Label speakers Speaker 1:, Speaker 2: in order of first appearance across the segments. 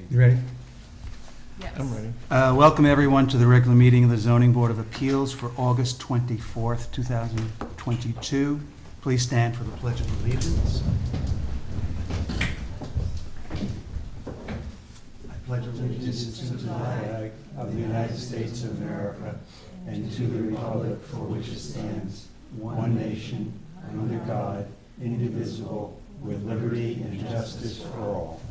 Speaker 1: You ready?
Speaker 2: Yes.
Speaker 3: I'm ready.
Speaker 1: Welcome everyone to the regular meeting of the Zoning Board of Appeals for August 24th, 2022. Please stand for the Pledge of Allegiance. I pledge allegiance to the flag of the United States of America and to the republic for which it stands, one nation, under God, indivisible, with liberty and justice for all.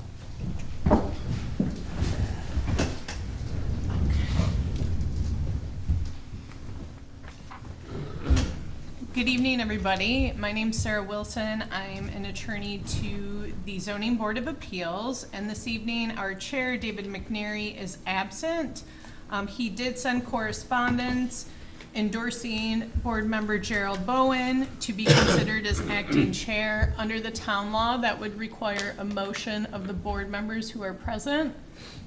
Speaker 2: Good evening, everybody. My name's Sarah Wilson. I'm an attorney to the Zoning Board of Appeals, and this evening our chair, David McNary, is absent. He did send correspondence endorsing board member Gerald Bowen to be considered as acting chair. Under the town law, that would require a motion of the board members who are present.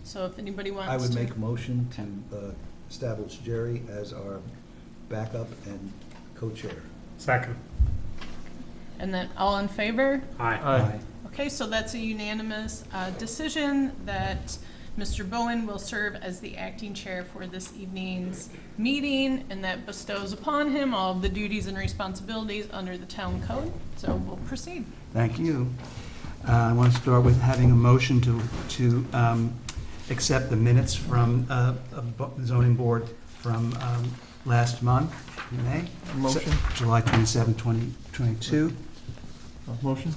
Speaker 2: So if anybody wants to.
Speaker 4: I would make a motion to establish Jerry as our backup and co-chair.
Speaker 3: Second.
Speaker 2: And then all in favor?
Speaker 3: Aye.
Speaker 2: Okay, so that's a unanimous decision that Mr. Bowen will serve as the acting chair for this evening's meeting, and that bestows upon him all of the duties and responsibilities under the town code. So we'll proceed.
Speaker 1: Thank you. I want to start with having a motion to accept the minutes from the zoning board from last month, May.
Speaker 3: Motion.
Speaker 1: July 27, 2022.
Speaker 3: Motion?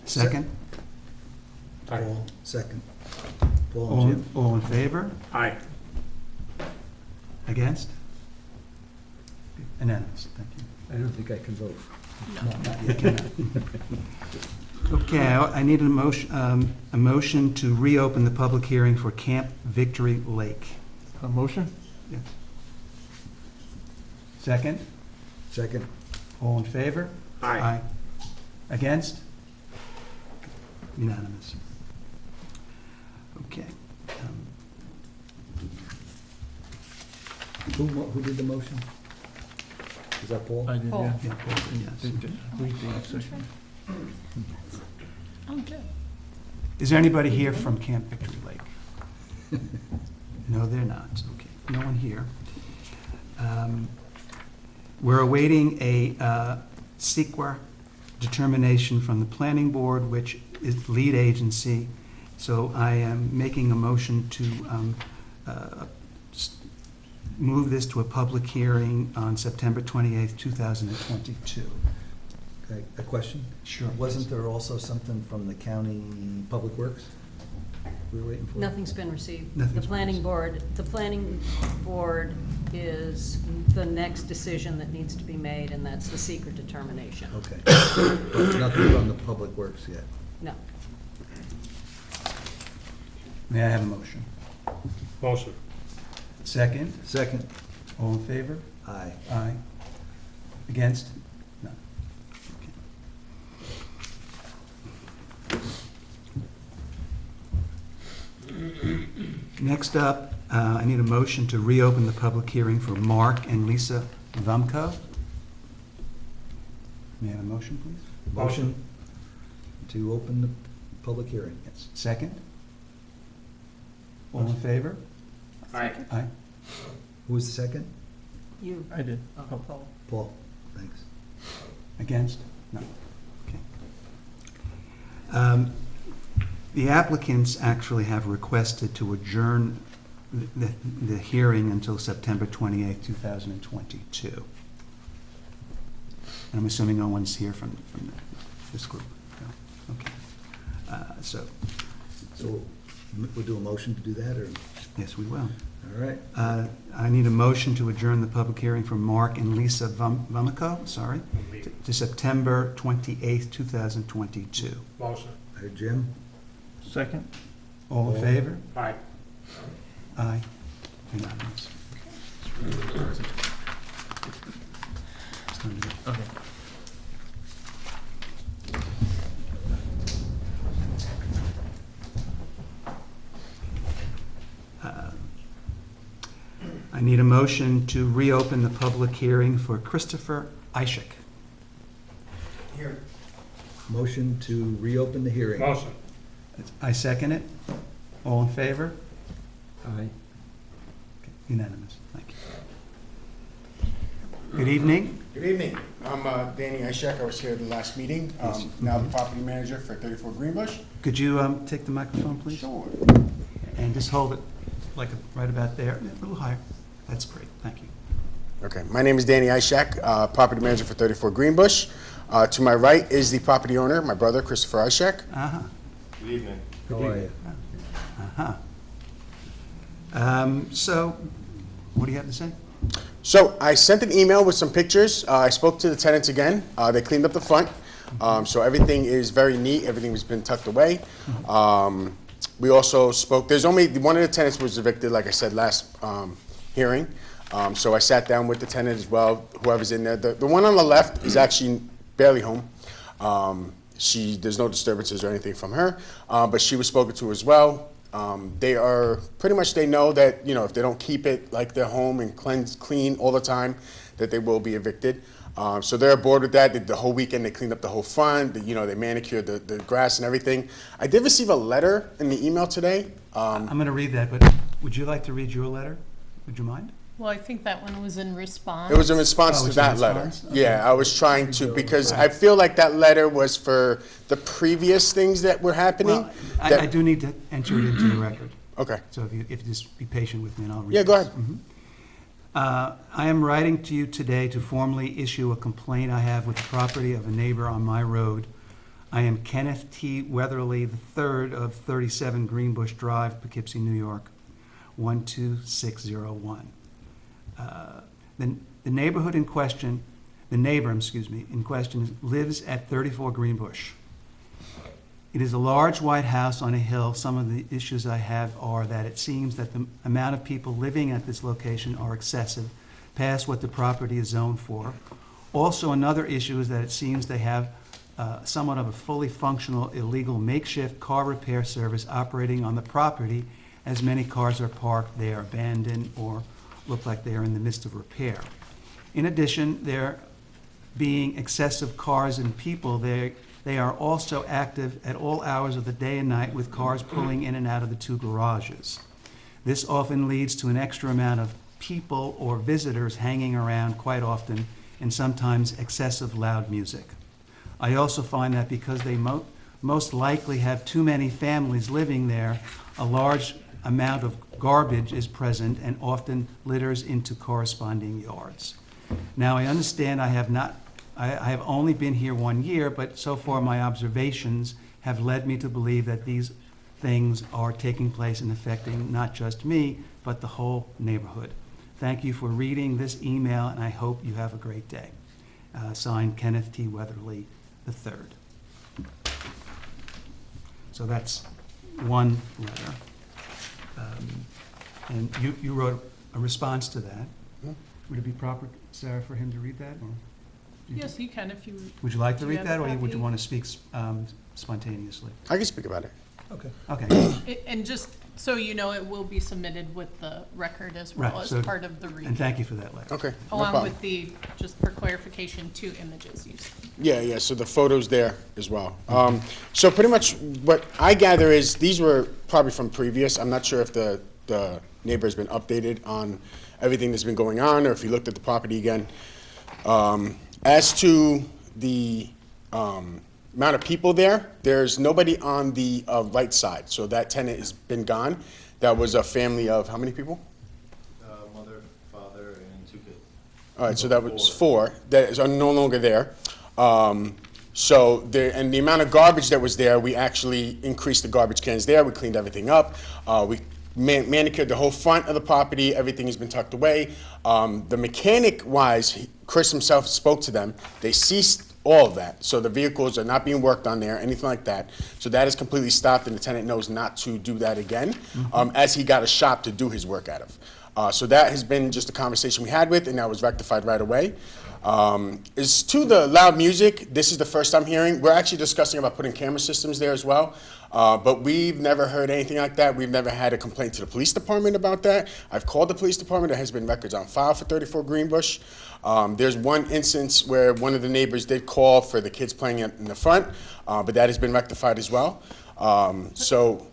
Speaker 1: Second.
Speaker 4: Paul, second. Paul and Jim.
Speaker 1: All in favor?
Speaker 3: Aye.
Speaker 1: Against? Unanimous, thank you.
Speaker 4: I don't think I can vote.
Speaker 1: Okay, I need a motion to reopen the public hearing for Camp Victory Lake.
Speaker 3: Motion?
Speaker 1: Yes. Second?
Speaker 4: Second.
Speaker 1: All in favor?
Speaker 3: Aye.
Speaker 1: Against? Unanimous. Okay.
Speaker 4: Who did the motion? Is that Paul?
Speaker 3: I did,
Speaker 2: Paul.
Speaker 3: yeah.
Speaker 1: Yeah, Paul, yes.
Speaker 2: Oh, good.
Speaker 1: Is there anybody here from Camp Victory Lake? No, they're not. Okay, no one here. We're awaiting a SEQA determination from the planning board, which is lead agency. So I am making a motion to move this to a public hearing on September 28th, 2022.
Speaker 4: Okay, a question?
Speaker 1: Sure.
Speaker 4: Wasn't there also something from the county public works we were waiting for?
Speaker 5: Nothing's been received.
Speaker 1: Nothing's
Speaker 5: The
Speaker 1: been
Speaker 5: planning board is the next decision that needs to be made, and that's the secret determination.
Speaker 4: Okay. But nothing from the public works yet.
Speaker 5: No.
Speaker 1: May I have a motion?
Speaker 3: Motion.
Speaker 1: Second?
Speaker 4: Second.
Speaker 1: All in favor?
Speaker 4: Aye.
Speaker 1: Aye. Against? No. Okay. Next up, I need a motion to reopen the public hearing for Mark and Lisa Vumko. May I have a motion, please?
Speaker 4: Motion to open the public hearing.
Speaker 1: Yes. Second? All in favor?
Speaker 3: Aye.
Speaker 1: Aye.
Speaker 4: Who was the second?
Speaker 5: You.
Speaker 3: I did.
Speaker 5: Oh, Paul.
Speaker 4: Paul. Thanks.
Speaker 1: Against? No. Okay. The applicants actually have requested to adjourn the hearing until September 28th, 2022. And I'm assuming no one's here from this group. No? Okay. So,
Speaker 4: We'll do a motion to do that, or?
Speaker 1: yes, we will.
Speaker 4: All right.
Speaker 1: I need a motion to adjourn the public hearing for Mark and Lisa Vumko, to September 28th, 2022.
Speaker 3: Motion.
Speaker 4: I heard Jim.
Speaker 3: Second?
Speaker 1: All in favor?
Speaker 3: Aye.
Speaker 1: Aye. Unanimous.
Speaker 3: Okay.
Speaker 1: I need a motion to reopen the public hearing for Christopher Ishak.
Speaker 4: Motion to reopen the hearing.
Speaker 3: Motion.
Speaker 1: I second it.
Speaker 4: All in favor? Aye. Unanimous, thank you. Good evening.
Speaker 6: Good evening. I'm Danny Ishak. I was here at the last meeting. Now the property manager for 34 Greenbush.
Speaker 4: Could you take the microphone, please?
Speaker 6: Sure.
Speaker 4: And just hold it like right about there, a little higher. That's great, thank you.
Speaker 6: Okay. My name is Danny Ishak, property manager for 34 Greenbush. To my right is the property owner, my brother, Christopher Ishak.
Speaker 4: Uh-huh.
Speaker 7: Good evening.
Speaker 4: How are you? Uh-huh. So, what do you have to say?
Speaker 6: So I sent an email with some pictures. I spoke to the tenants again. They cleaned up the front. So everything is very neat. Everything has been tucked away. We also spoke, there's only, one of the tenants was evicted, like I said, last hearing. So I sat down with the tenant as well, whoever's in there. The one on the left is actually barely home. There's no disturbances or anything from her, but she was spoken to as well. They are, pretty much they know that, you know, if they don't keep it like their home and clean all the time, that they will be evicted. So they're aboard with that. The whole weekend they cleaned up the whole front, they manicured the grass and everything. I did receive a letter in the email today.
Speaker 4: I'm going to read that, but would you like to read your letter? Would you mind?
Speaker 2: Well, I think that one was in response.
Speaker 6: It was in response
Speaker 4: Oh,
Speaker 6: to
Speaker 4: it's in
Speaker 6: that letter.
Speaker 4: response? Okay.
Speaker 6: Yeah, I was trying to, because I feel like that letter was for the previous things that were happening.
Speaker 4: Well, I
Speaker 6: that-
Speaker 4: do need to enter it into the record.
Speaker 6: Okay.
Speaker 4: So if you just be patient with me and I'll read
Speaker 6: Yeah, go
Speaker 4: this.
Speaker 6: ahead.
Speaker 4: Mhm. I am writing to you today to formally issue a complaint I have with the property of a neighbor on my road. I am Kenneth T. Weatherly III of 37 Greenbush Drive, Poughkeepsie, New York, 12601. The neighborhood in question, the neighbor, in question lives at 34 Greenbush. It is a large white house on a hill. Some of the issues I have are that it seems that the amount of people living at this location are excessive, past what the property is zoned for. Also, another issue is that it seems they have somewhat of a fully functional illegal makeshift car repair service operating on the property, as many cars are parked there abandoned or look like they are in the midst of repair. In addition, there being excessive cars and people, they are also active at all hours of the day and night with cars pulling in and out of the two garages. This often leads to an extra amount of people or visitors hanging around quite often, and sometimes excessive loud music. I also find that because they most likely have too many families living there, a large amount of garbage is present and often litters into corresponding yards. Now, I understand I have only been here 1 year, but so far my observations have led me to believe that these things are taking place and affecting not just me, but the whole neighborhood. Thank you for reading this email, and I hope you have a great day. Signed, Kenneth T. Weatherly III. So that's one letter. And you wrote a response to that. Would it be proper, Sarah, for him to read that? Or
Speaker 2: Yes, you can if you.
Speaker 4: would you like to
Speaker 2: Do you
Speaker 4: read
Speaker 2: have
Speaker 4: that,
Speaker 2: a
Speaker 4: or would you
Speaker 2: copy?
Speaker 4: want to speak spontaneously?
Speaker 6: I can speak about it.
Speaker 4: Okay.
Speaker 2: And just so you know, it will be submitted with the record as well
Speaker 4: Right,
Speaker 2: as
Speaker 4: so-
Speaker 2: part of the reading.
Speaker 4: And thank you for that letter.
Speaker 6: Okay, no
Speaker 2: Along
Speaker 6: problem.
Speaker 2: with the, just for clarification, 2 images used.
Speaker 6: Yeah, so the photos there as well. So pretty much what I gather is these were probably from previous. I'm not sure if the neighbor has been updated on everything that's been going on or if he looked at the property again. As to the amount of people there, there's nobody on the right side. So that tenant has been gone. That was a family of how many people?
Speaker 7: Mother, father, and 2 kids.
Speaker 6: All right, so that was 4 that is no longer there. So and the amount of garbage that was there, we actually increased the garbage cans there. We cleaned everything up. We manicured the whole front of the property. Everything has been tucked away. The mechanic-wise, Chris himself spoke to them. They ceased all of that. So the vehicles are not being worked on there, anything like that. So that is completely stopped, and the tenant knows not to do that again, as he got a shop to do his work out of. So that has been just a conversation we had with, and that was rectified right away. As to the loud music, this is the first I'm hearing. We're actually discussing about putting camera systems there as well. But we've never heard anything like that. We've never had a complaint to the police department about that. I've called the police department. There has been records on file for 34 Greenbush. There's one instance where one of the neighbors did call for the kids playing in the front, but that has been rectified as well. So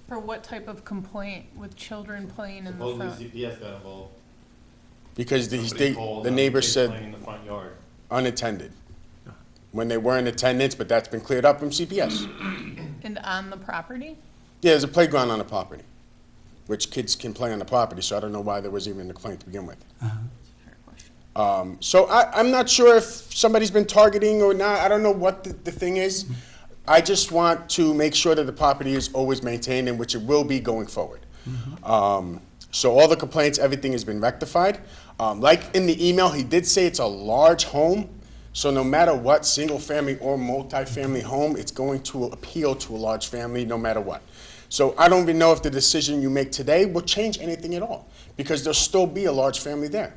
Speaker 2: For what type of complaint with children playing in the front?
Speaker 7: Supposedly CPS got involved.
Speaker 6: Because
Speaker 7: Somebody called
Speaker 6: the
Speaker 7: on
Speaker 6: neighbor
Speaker 7: kids
Speaker 6: said
Speaker 7: playing in the front yard.
Speaker 6: unattended. When they were in attendance, but that's been cleared up from CPS.
Speaker 2: And on the property?
Speaker 6: Yeah, there's a playground on the property, which kids can play on the property, so I don't know why there was even a complaint to begin with.
Speaker 2: Fair question.
Speaker 6: So I'm not sure if somebody's been targeting or not. I don't know what the thing is. I just want to make sure that the property is always maintained, and which it will be going forward. So all the complaints, everything has been rectified. Like in the email, he did say it's a large home. So no matter what, single-family or multi-family home, it's going to appeal to a large family no matter what. So I don't even know if the decision you make today will change anything at all, because there'll still be a large family there.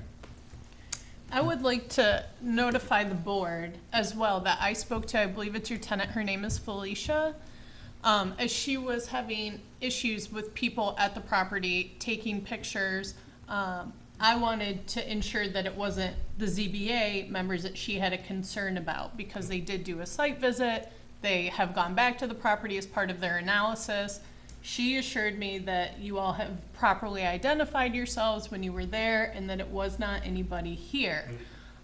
Speaker 2: I would like to notify the board as well that I spoke to, I believe it's your tenant, her name is Felicia, as she was having issues with people at the property taking pictures. I wanted to ensure that it wasn't the ZBA members that she had a concern about, because they did do a site visit. They have gone back to the property as part of their analysis. She assured me that you all have properly identified yourselves when you were there and that it was not anybody here.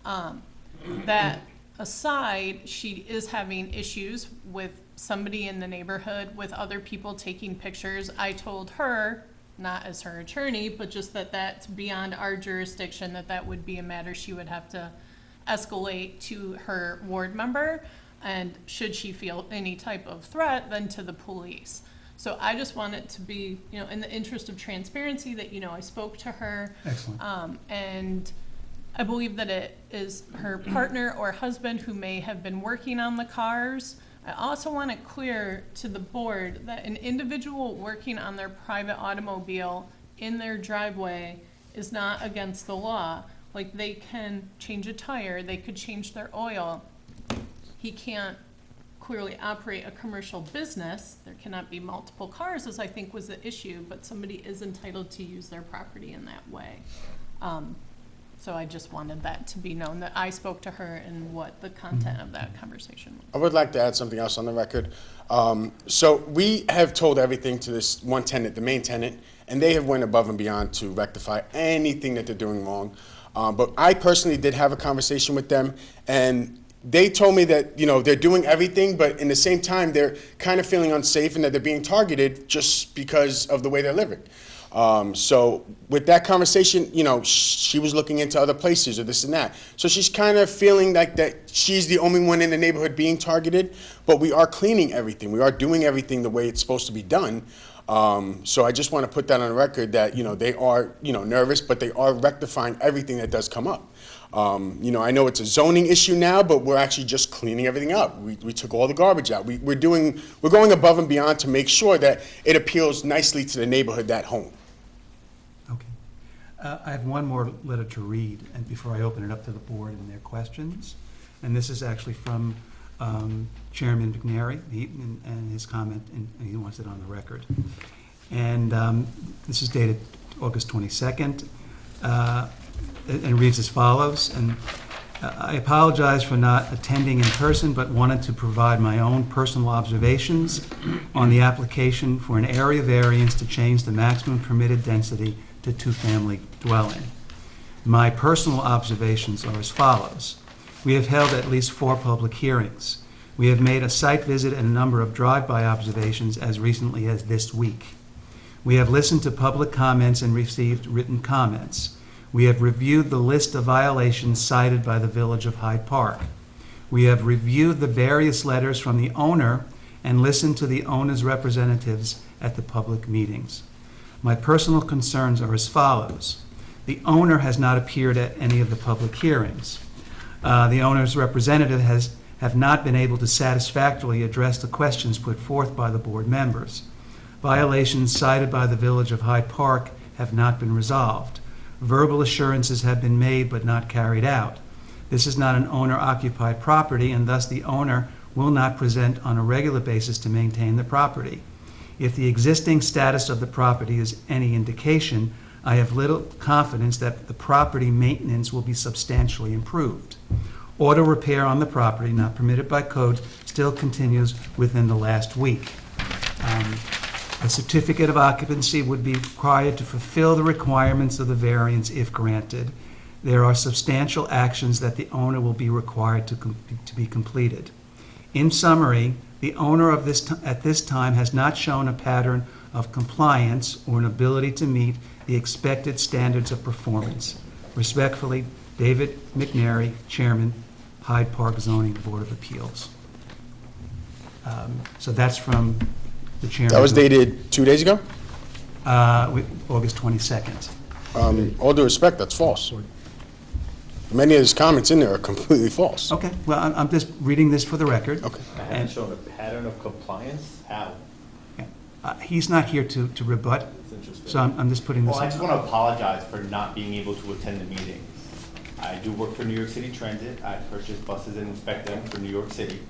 Speaker 2: That aside, she is having issues with somebody in the neighborhood, with other people taking pictures. I told her, not as her attorney, but just that that's beyond our jurisdiction, that would be a matter she would have to escalate to her ward member, and should she feel any type of threat, then to the police. So I just want it to be, in the interest of transparency, that, I spoke to her.
Speaker 4: Excellent.
Speaker 2: And I believe that it is her partner or husband who may have been working on the cars. I also want it clear to the board that an individual working on their private automobile in their driveway is not against the law. Like, they can change a tire, they could change their oil. He can't clearly operate a commercial business. There cannot be multiple cars, as I think was the issue, but somebody is entitled to use their property in that way. So I just wanted that to be known, that I spoke to her and what the content of that conversation was.
Speaker 6: I would like to add something else on the record. So we have told everything to this one tenant, the main tenant, and they have went above and beyond to rectify anything that they're doing wrong. But I personally did have a conversation with them, and they told me that, they're doing everything, but in the same time, they're kind of feeling unsafe and that they're being targeted just because of the way they're living. So with that conversation, she was looking into other places or this and that. So she's kind of feeling like that she's the only one in the neighborhood being targeted, but we are cleaning everything. We are doing everything the way it's supposed to be done. So I just want to put that on the record that, they are, nervous, but they are rectifying everything that does come up. I know it's a zoning issue now, but we're actually just cleaning everything up. We took all the garbage out. We're going above and beyond to make sure that it appeals nicely to the neighborhood, that home.
Speaker 4: Okay. I have one more letter to read, and before I open it up to the board and their questions. And this is actually from Chairman McNary, and his comment, and he wants it on the record. And this is dated August 22nd. And reads as follows, and I apologize for not attending in person, but wanted to provide my own personal observations on the application for an area variance to change the maximum permitted density to two-family dwelling. My personal observations are as follows. We have held at least 4 public hearings. We have made a site visit and a number of drive-by observations as recently as this week. We have listened to public comments and received written comments. We have reviewed the list of violations cited by the Village of Hyde Park. We have reviewed the various letters from the owner and listened to the owner's representatives at the public meetings. My personal concerns are as follows. The owner has not appeared at any of the public hearings. The owner's representative have not been able to satisfactorily address the questions put forth by the board members. Violations cited by the Village of Hyde Park have not been resolved. Verbal assurances have been made but not carried out. This is not an owner-occupied property, and thus the owner will not present on a regular basis to maintain the property. If the existing status of the property is any indication, I have little confidence that the property maintenance will be substantially improved. Auto repair on the property, not permitted by code, still continues within the last week. A certificate of occupancy would be required to fulfill the requirements of the variance if granted. There are substantial actions that the owner will be required to be completed. In summary, the owner of at this time has not shown a pattern of compliance or an ability to meet the expected standards of performance. Respectfully, David McNary, Chairman, Hyde Park Zoning Board of Appeals. So that's from the chairman.
Speaker 6: That was dated 2 days ago?
Speaker 4: August 22nd.
Speaker 6: All due respect, that's false. Many of his comments in there are completely false.
Speaker 4: Okay, well, I'm just reading this for the record.
Speaker 6: Okay.
Speaker 7: I haven't shown a pattern of compliance? How?
Speaker 4: He's not here to rebut,
Speaker 7: It's interesting.
Speaker 4: so I'm just putting this.
Speaker 7: Well, I just want to apologize for not being able to attend the meetings. I do work for New York City Transit. I purchase buses and inspect them for New York City.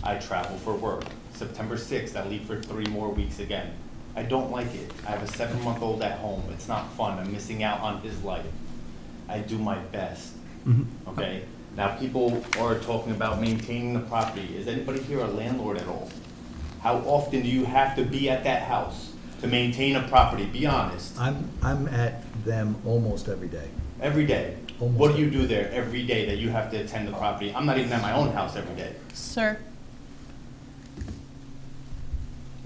Speaker 7: I travel for work. September 6th, I leave for 3 more weeks again. I don't like it. I have a 7-month-old at home. It's not fun. I'm missing out on his life. I do my best, okay? Now, people are talking about maintaining the property. Is anybody here a landlord at all? How often do you have to be at that house to maintain a property? Be honest.
Speaker 8: I'm at them almost every day.
Speaker 7: Every day.
Speaker 8: Almost
Speaker 7: What do you do there every day that you have to attend the property? I'm not even at my own house every day.
Speaker 2: Sir,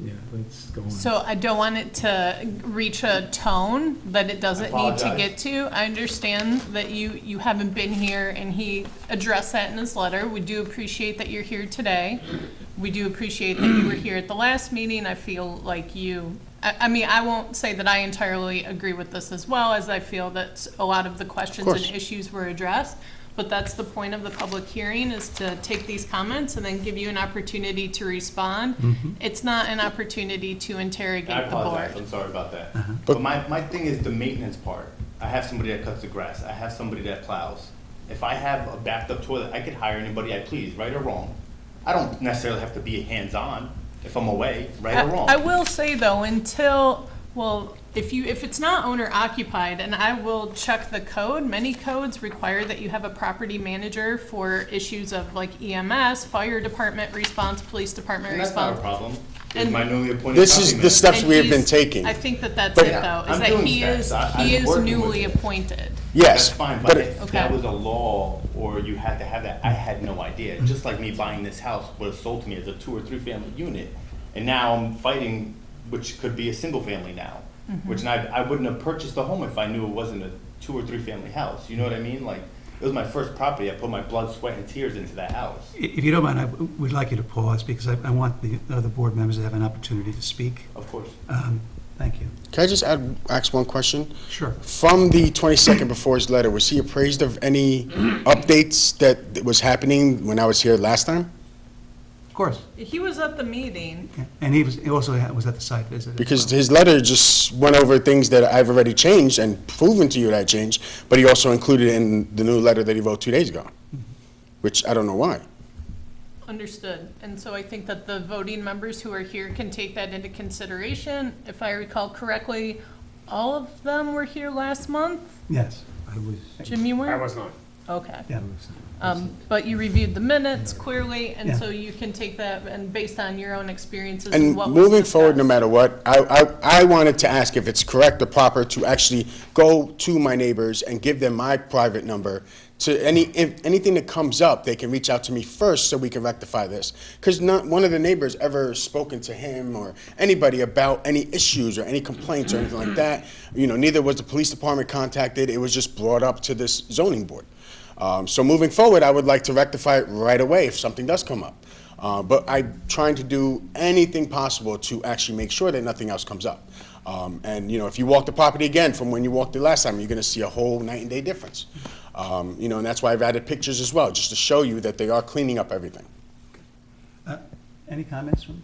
Speaker 3: Yeah, let's go on.
Speaker 2: so I don't want it to reach a tone that it doesn't need to
Speaker 7: Apologize.
Speaker 2: get to. I understand that you haven't been here, and he addressed that in his letter. We do appreciate that you're here today. We do appreciate that you were here at the last meeting. I feel like I mean, I won't say that I entirely agree with this as well, as I feel that a lot of the questions
Speaker 6: course.
Speaker 2: and issues were addressed. But that's the point of the public hearing, is to take these comments and then give you an opportunity to respond. It's not an opportunity to
Speaker 7: I
Speaker 2: interrogate the
Speaker 7: apologize,
Speaker 2: board.
Speaker 7: I'm sorry about that. But my thing is the maintenance part. I have somebody that cuts the grass, I have somebody that plows. If I have a backed up toilet, I could hire anybody I please, right or wrong. I don't necessarily have to be hands-on if I'm away, right or wrong.
Speaker 2: I will say though, if it's not owner occupied, and I will check the code, many codes require that you have a property manager for issues of like EMS, fire department response, police department
Speaker 7: And that's not a
Speaker 2: response.
Speaker 7: problem.
Speaker 2: And-
Speaker 7: Is my newly appointed
Speaker 6: This
Speaker 7: property
Speaker 6: is the
Speaker 7: manager.
Speaker 6: steps
Speaker 2: And
Speaker 6: we have been
Speaker 2: he's-
Speaker 6: taking.
Speaker 2: I think that that's
Speaker 6: But-
Speaker 2: it though, is
Speaker 7: I'm
Speaker 2: that
Speaker 7: doing
Speaker 2: he
Speaker 7: steps. I'm
Speaker 2: is
Speaker 7: working with
Speaker 2: newly
Speaker 7: it.
Speaker 2: appointed.
Speaker 6: Yes,
Speaker 7: That's fine,
Speaker 6: but
Speaker 7: but if
Speaker 2: Okay.
Speaker 7: that was a law or you had to have that, I had no idea. Just like me buying this house was sold to me as a 2 or 3 family unit. And now I'm fighting, which could be a single family now. Which I wouldn't have purchased the home if I knew it wasn't a 2 or 3 family house. You know what I mean? Like, it was my first property. I put my blood, sweat, and tears into that house.
Speaker 4: If you don't mind, I would like you to pause, because I want the other board members to have an opportunity to speak.
Speaker 7: Of course.
Speaker 4: Thank you.
Speaker 6: Can I just ask one question?
Speaker 4: Sure.
Speaker 6: From the 22nd before his letter, was he appraised of any updates that was happening when I was here last time?
Speaker 4: Of course.
Speaker 2: He was at the meeting.
Speaker 4: Yeah. And he also was at the site visit. as
Speaker 6: Because
Speaker 4: well.
Speaker 6: his letter just went over things that I've already changed and proven to you that I changed, but he also included it in the new letter that he wrote 2 days ago, which I don't know why.
Speaker 2: Understood. And so I think that the voting members who are here can take that into consideration. If I recall correctly, all of them were here last month?
Speaker 4: Yes.
Speaker 8: I was,
Speaker 2: Jim, you were?
Speaker 3: was not.
Speaker 2: Okay.
Speaker 4: Yeah.
Speaker 2: But you reviewed the minutes clearly, and
Speaker 4: Yeah.
Speaker 2: so you can take that, and based on your own experiences
Speaker 6: And
Speaker 2: and what was
Speaker 6: moving forward, no
Speaker 2: discussed.
Speaker 6: matter what, I wanted to ask if it's correct or proper to actually go to my neighbors and give them my private number. To if anything that comes up, they can reach out to me first so we can rectify this. Because not one of the neighbors ever spoken to him or anybody about any issues or any complaints or anything like that. You know, neither was the police department contacted. It was just brought up to this zoning board. So moving forward, I would like to rectify it right away if something does come up. But I'm trying to do anything possible to actually make sure that nothing else comes up. And, you know, if you walk the property again from when you walked it last time, you're going to see a whole night and day difference. You know, and that's why I've added pictures as well, just to show you that they are cleaning up everything.
Speaker 4: Any comments from?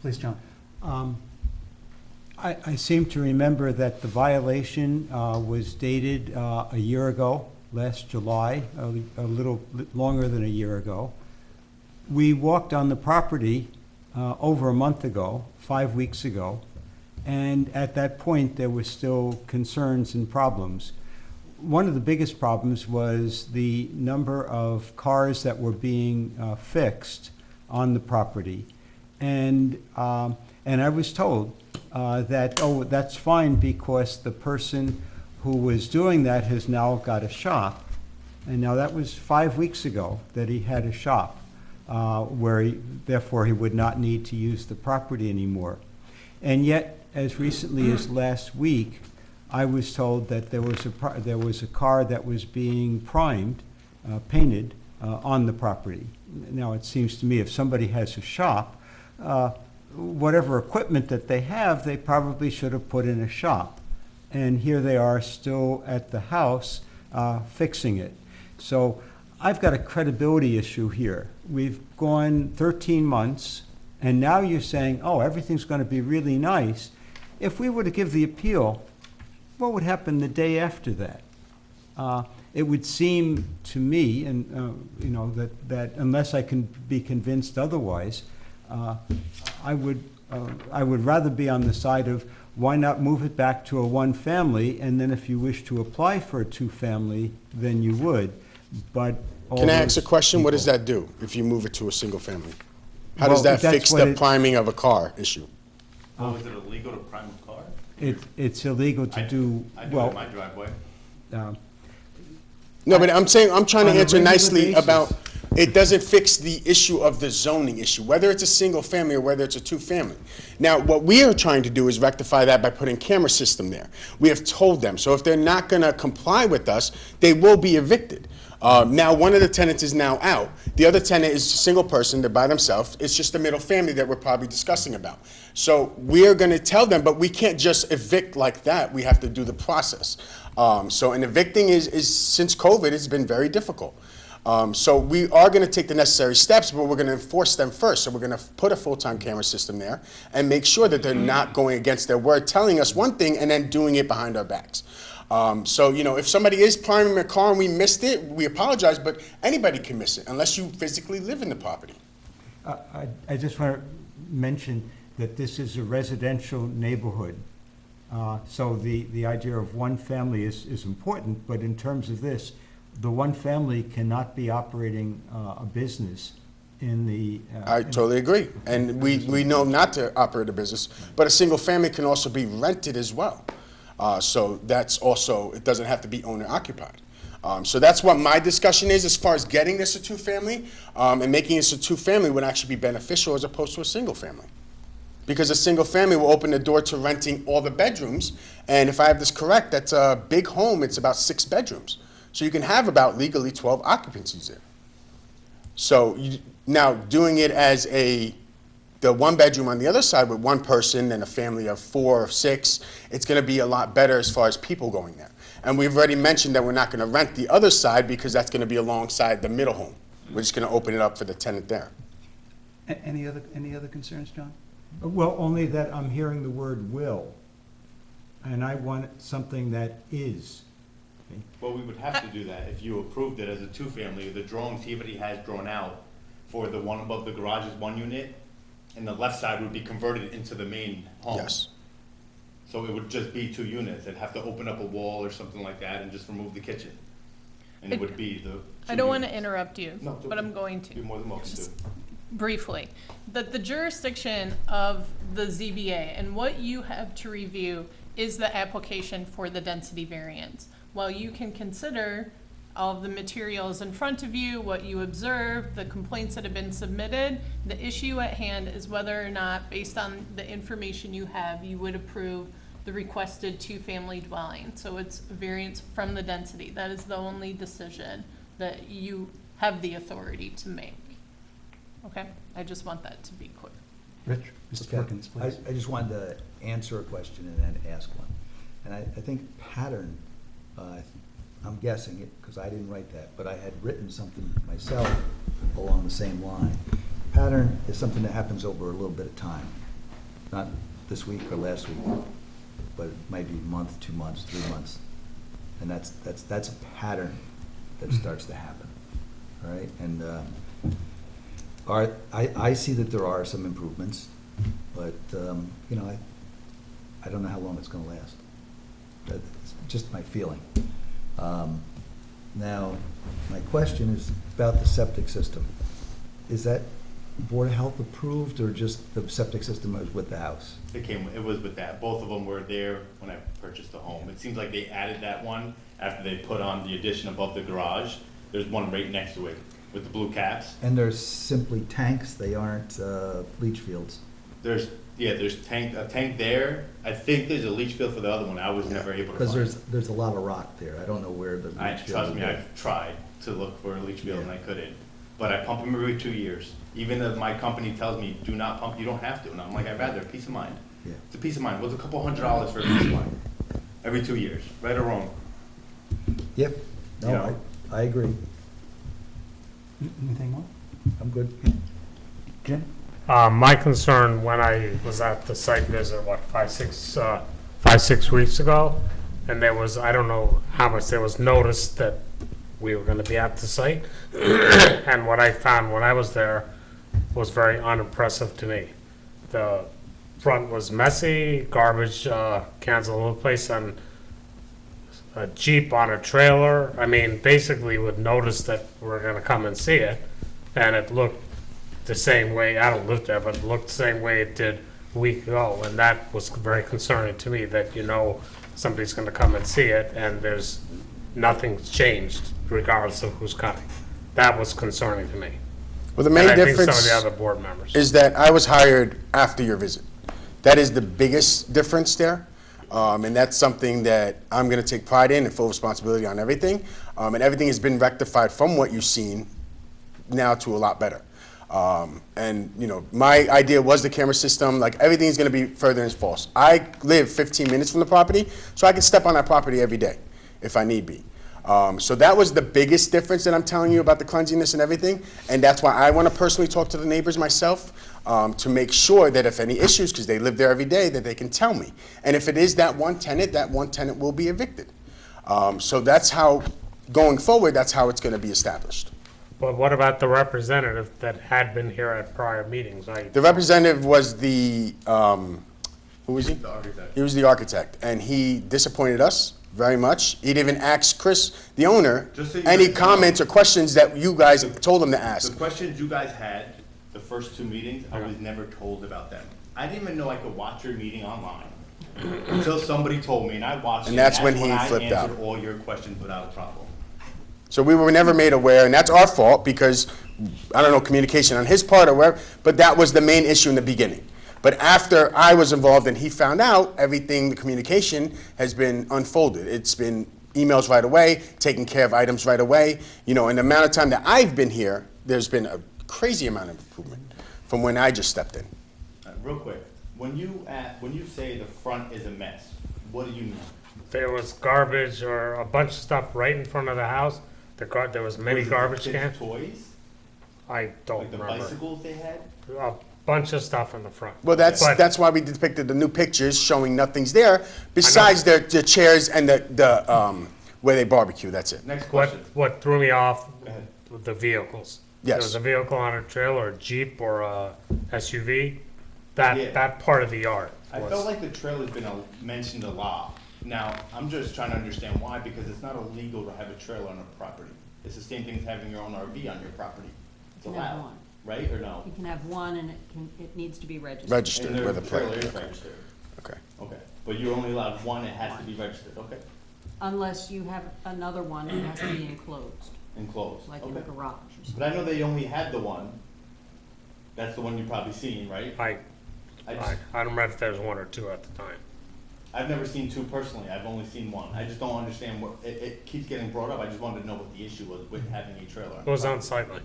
Speaker 4: Please, John.
Speaker 1: I seem to remember that the violation was dated a year ago, last July, a little longer than a year ago. We walked on the property over a month ago, 5 weeks ago, and at that point, there were still concerns and problems. One of the biggest problems was the number of cars that were being fixed on the property. And And I was told that, oh, that's fine because the person who was doing that has now got a shop. And now that was 5 weeks ago that he had a shop therefore he would not need to use the property anymore. And yet, as recently as last week, I was told that there was a car that was being primed, painted on the property. Now, it seems to me if somebody has a shop, whatever equipment that they have, they probably should have put in a shop. And here they are still at the house fixing it. So I've got a credibility issue here. We've gone 13 months, and now you're saying, oh, everything's going to be really nice. If we were to give the appeal, what would happen the day after that? It would seem to me, and that unless I can be convinced otherwise, I would rather be on the side of why not move it back to a one-family, and then if you wish to apply for a two-family, then you would. But
Speaker 6: Can I ask a question? What does that do if you move it to a single family? How
Speaker 1: Well,
Speaker 6: does that
Speaker 1: that's
Speaker 6: fix
Speaker 1: what
Speaker 6: the
Speaker 1: it-
Speaker 6: priming of a car issue?
Speaker 7: Oh, is it illegal to prime a car?
Speaker 1: It's illegal to do,
Speaker 7: I do it in
Speaker 1: well,
Speaker 7: my driveway.
Speaker 6: No, but I'm saying, I'm trying to
Speaker 1: On a
Speaker 6: answer
Speaker 1: regular
Speaker 6: nicely
Speaker 1: basis.
Speaker 6: about, it doesn't fix the issue of the zoning issue, whether it's a single family or whether it's a two-family. Now, what we are trying to do is rectify that by putting camera system there. We have told them, so if they're not gonna comply with us, they will be evicted. Now, one of the tenants is now out. The other tenant is a single person, they're by themselves. It's just a middle family that we're probably discussing about. So we are gonna tell them, but we can't just evict like that. We have to do the process. So an evicting is since COVID, it's been very difficult. So we are gonna take the necessary steps, but we're gonna enforce them first. So we're gonna put a full-time camera system there and make sure that they're not going against their word, telling us one thing and then doing it behind our backs. So, if somebody is priming a car and we missed it, we apologize, but anybody can miss it unless you physically live in the property.
Speaker 1: I just want to mention that this is a residential neighborhood. So the idea of one family is important, but in terms of this, the one family cannot be operating a business in the.
Speaker 6: I totally agree. And we know not to operate a business, but a single family can also be rented as well. So that's also, it doesn't have to be owner occupied. So that's what my discussion is as far as getting this a two-family, and making this a two-family would actually be beneficial as opposed to a single family. Because a single family will open the door to renting all the bedrooms, and if I have this correct, that's a big home, it's about 6 bedrooms. So you can have about legally 12 occupancies there. So now doing it as the one bedroom on the other side with one person and a family of 4 or 6, it's going to be a lot better as far as people going there. And we've already mentioned that we're not going to rent the other side because that's going to be alongside the middle home. We're just going to open it up for the tenant there.
Speaker 4: Any other concerns, John?
Speaker 1: Well, only that I'm hearing the word will, and I want something that is.
Speaker 7: Well, we would have to do that if you approved it as a two-family. The drawings he already has drawn out for the one above the garage is 1 unit, and the left side would be converted into the main home.
Speaker 6: Yes.
Speaker 7: So it would just be 2 units. They'd have to open up a wall or something like that and just remove the kitchen. And it would be the 2
Speaker 2: I don't want to
Speaker 7: units.
Speaker 2: interrupt you,
Speaker 7: No,
Speaker 2: but I'm going to.
Speaker 7: You're more than welcome to.
Speaker 2: Briefly, the jurisdiction of the ZBA and what you have to review is the application for the density variance. While you can consider all of the materials in front of you, what you observe, the complaints that have been submitted, the issue at hand is whether or not, based on the information you have, you would approve the requested 2-family dwelling. So it's a variance from the density. That is the only decision that you have the authority to make. Okay, I just want that to be clear.
Speaker 4: Rich? Mr.
Speaker 8: Okay.
Speaker 4: Perkins, please.
Speaker 8: I just wanted to answer a question and then ask one. And I think pattern, I'm guessing it, because I didn't write that, but I had written something myself along the same line. Pattern is something that happens over a little bit of time, not this week or last week, but it might be a month, 2 months, 3 months. And that's a pattern that starts to happen, all right? And I see that there are some improvements, but, I don't know how long it's gonna last. That's just my feeling. Now, my question is about the septic system. Is that Board of Health approved, or just the septic system was with the house?
Speaker 7: It was with that. Both of them were there when I purchased the home. It seems like they added that one after they put on the addition above the garage. There's one right next to it with the blue caps.
Speaker 8: And they're simply tanks, they aren't leach fields?
Speaker 7: There's a tank there. I think there's a leach field for the other one. I was never able to find.
Speaker 8: Because there's a lot of rock there, I don't know where the leach field is.
Speaker 7: Trust me, I've tried to look for a leach field and I couldn't. But I pump them every 2 years. Even if my company tells me, do not pump, you don't have to. And I'm like, I'd rather a peace of mind.
Speaker 8: Yeah.
Speaker 7: It's a peace of mind. What's a couple $100 for a peace of mind? Every 2 years, right or wrong?
Speaker 8: Yep,
Speaker 7: You
Speaker 8: no,
Speaker 7: know?
Speaker 8: I agree,
Speaker 4: Anything more?
Speaker 8: I'm good.
Speaker 4: Jim?
Speaker 9: My concern when I was at the site visit, 5, 6 weeks ago, and there was, I don't know how much there was notice that we were going to be at the site, and what I found when I was there was very unimpressive to me. The front was messy, garbage cans all over the place, and a Jeep on a trailer. I mean, basically would notice that we're going to come and see it, and it looked the same way. I don't live there, but it looked the same way it did a week ago, and that was very concerning to me, that somebody's going to come and see it, and there's nothing's changed regardless of who's coming. That was concerning to me.
Speaker 6: Well, the main
Speaker 9: And I think some of
Speaker 6: difference
Speaker 9: the other board members.
Speaker 6: is that I was hired after your visit. That is the biggest difference there. And that's something that I'm going to take pride in and full responsibility on everything. And everything has been rectified from what you've seen now to a lot better. My idea was the camera system, like everything is going to be further and false. I live 15 minutes from the property, so I can step on that property every day if I need be. So that was the biggest difference that I'm telling you about the cleanliness and everything. And that's why I want to personally talk to the neighbors myself to make sure that if any issues, because they live there every day, that they can tell me. And if it is that one tenant will be evicted. So that's how, going forward, that's how it's going to be established.
Speaker 9: But what about the representative that had been here at prior meetings?
Speaker 6: The representative was the, who was he?
Speaker 7: The architect.
Speaker 6: He was the architect, and he disappointed us very much. He'd even asked Chris, the owner,
Speaker 7: Just so you
Speaker 6: any
Speaker 7: guys know.
Speaker 6: comments or questions that you guys told him to ask.
Speaker 7: The questions you guys had, the first 2 meetings, I was never told about them. I didn't even know I could watch your meeting online until somebody told me, and I watched it.
Speaker 6: And that's when he
Speaker 7: I
Speaker 6: flipped out.
Speaker 7: answered all your questions without a problem.
Speaker 6: So we were never made aware, and that's our fault because, I don't know, communication on his part or whatever, but that was the main issue in the beginning. But after I was involved and he found out, everything, the communication has been unfolded. It's been emails right away, taking care of items right away. In the amount of time that I've been here, there's been a crazy amount of improvement from when I just stepped in.
Speaker 7: Real quick, when you say the front is a mess, what do you mean?
Speaker 9: There was garbage or a bunch of stuff right in front of the house. There was many
Speaker 7: Was it
Speaker 9: garbage
Speaker 7: kids'
Speaker 9: cans.
Speaker 7: toys?
Speaker 9: I don't
Speaker 7: Like the
Speaker 9: remember.
Speaker 7: bicycles they had?
Speaker 9: A bunch of stuff in the front.
Speaker 6: Well,
Speaker 9: But-
Speaker 6: that's why we depicted the new pictures showing nothing's there besides the chairs and the where they barbecue. That's it.
Speaker 7: Next question.
Speaker 9: What threw me off
Speaker 7: Go ahead.
Speaker 9: with the vehicles.
Speaker 6: Yes.
Speaker 9: There was a vehicle on a trailer, a Jeep or a SUV.
Speaker 7: Yeah.
Speaker 9: That part of the yard
Speaker 7: I
Speaker 9: was.
Speaker 7: felt like the trailer's been mentioned a lot. Now, I'm just trying to understand why, because it's not illegal to have a trailer on a property. It's the same thing as having your own RV on your property. It's
Speaker 5: You can have
Speaker 7: allowed,
Speaker 5: one.
Speaker 7: right, or no?
Speaker 5: You can have one, and it needs to be registered.
Speaker 6: Registered
Speaker 7: And
Speaker 6: with a
Speaker 7: the trailer
Speaker 6: plate.
Speaker 7: is registered.
Speaker 6: Okay.
Speaker 7: Okay, but you're only allowed one, it has to be registered, okay,
Speaker 5: Unless you have another one that has to be enclosed,
Speaker 7: enclosed,
Speaker 5: like in a
Speaker 7: okay.
Speaker 5: garage or something.
Speaker 7: But I know they only had the one. That's the one you've probably seen, right?
Speaker 9: I
Speaker 7: I
Speaker 9: don't remember if there was one or two at the time.
Speaker 7: I've never seen 2 personally, I've only seen 1. I just don't understand what, it keeps getting brought up, I just wanted to know what the issue was with having a trailer.
Speaker 9: It was unsightly.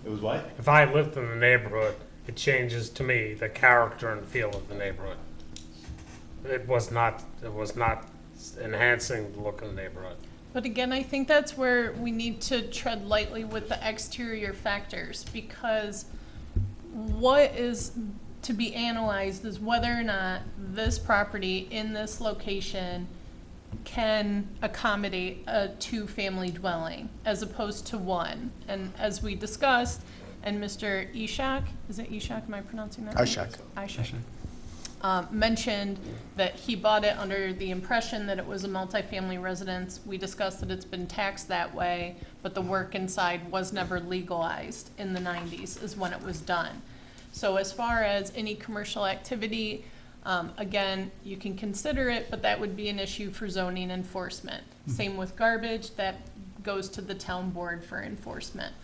Speaker 7: It was what?
Speaker 9: If I lived in the neighborhood, it changes to me the character and feel of the neighborhood. It was not enhancing the look of the neighborhood.
Speaker 2: But again, I think that's where we need to tread lightly with the exterior factors, because what is to be analyzed is whether or not this property in this location can accommodate a 2-family dwelling as opposed to 1. And as we discussed, and Mr. Ishak, is it Ishak, am I pronouncing that right?
Speaker 6: Ishak.
Speaker 2: Ishak. mentioned that he bought it under the impression that it was a multifamily residence. We discussed that it's been taxed that way, but the work inside was never legalized in the 90s is when it was done. So as far as any commercial activity, again, you can consider it, but that would be an issue for zoning enforcement. Same with garbage, that goes to the town board for enforcement.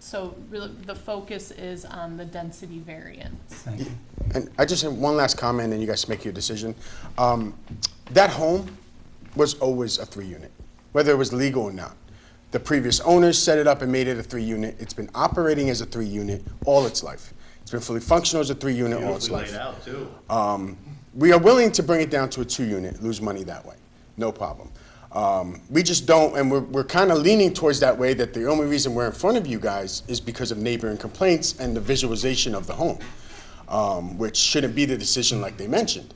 Speaker 2: So really, the focus is on the density variance.
Speaker 4: Thank you.
Speaker 6: And I just have one last comment, and you guys make your decision. That home was always a 3-unit, whether it was legal or not. The previous owners set it up and made it a 3-unit. It's been operating as a 3-unit all its life. It's been fully functional as a 3-unit all its life.
Speaker 7: Beautifully laid out, too.
Speaker 6: We are willing to bring it down to a 2-unit, lose money that way, no problem. We just don't, and we're kind of leaning towards that way, that the only reason we're in front of you guys is because of neighboring complaints and the visualization of the home, which shouldn't be the decision like they mentioned.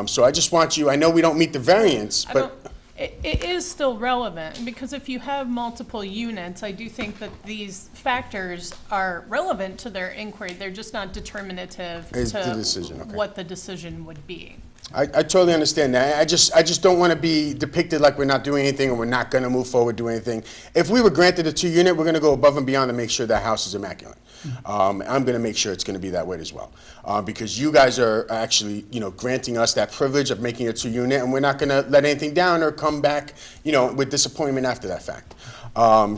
Speaker 6: So I just want you, I know we don't meet the variance, but
Speaker 2: It is still relevant, because if you have multiple units, I do think that these factors are relevant to their inquiry. They're just not determinative
Speaker 6: Is the decision,
Speaker 2: to
Speaker 6: okay.
Speaker 2: what the decision would be.
Speaker 6: I totally understand that. I just don't want to be depicted like we're not doing anything or we're not going to move forward, do anything. If we were granted a 2-unit, we're going to go above and beyond to make sure that house is immaculate. I'm going to make sure it's going to be that way as well. Because you guys are actually, granting us that privilege of making a 2-unit, and we're not going to let anything down or come back, with disappointment after that fact.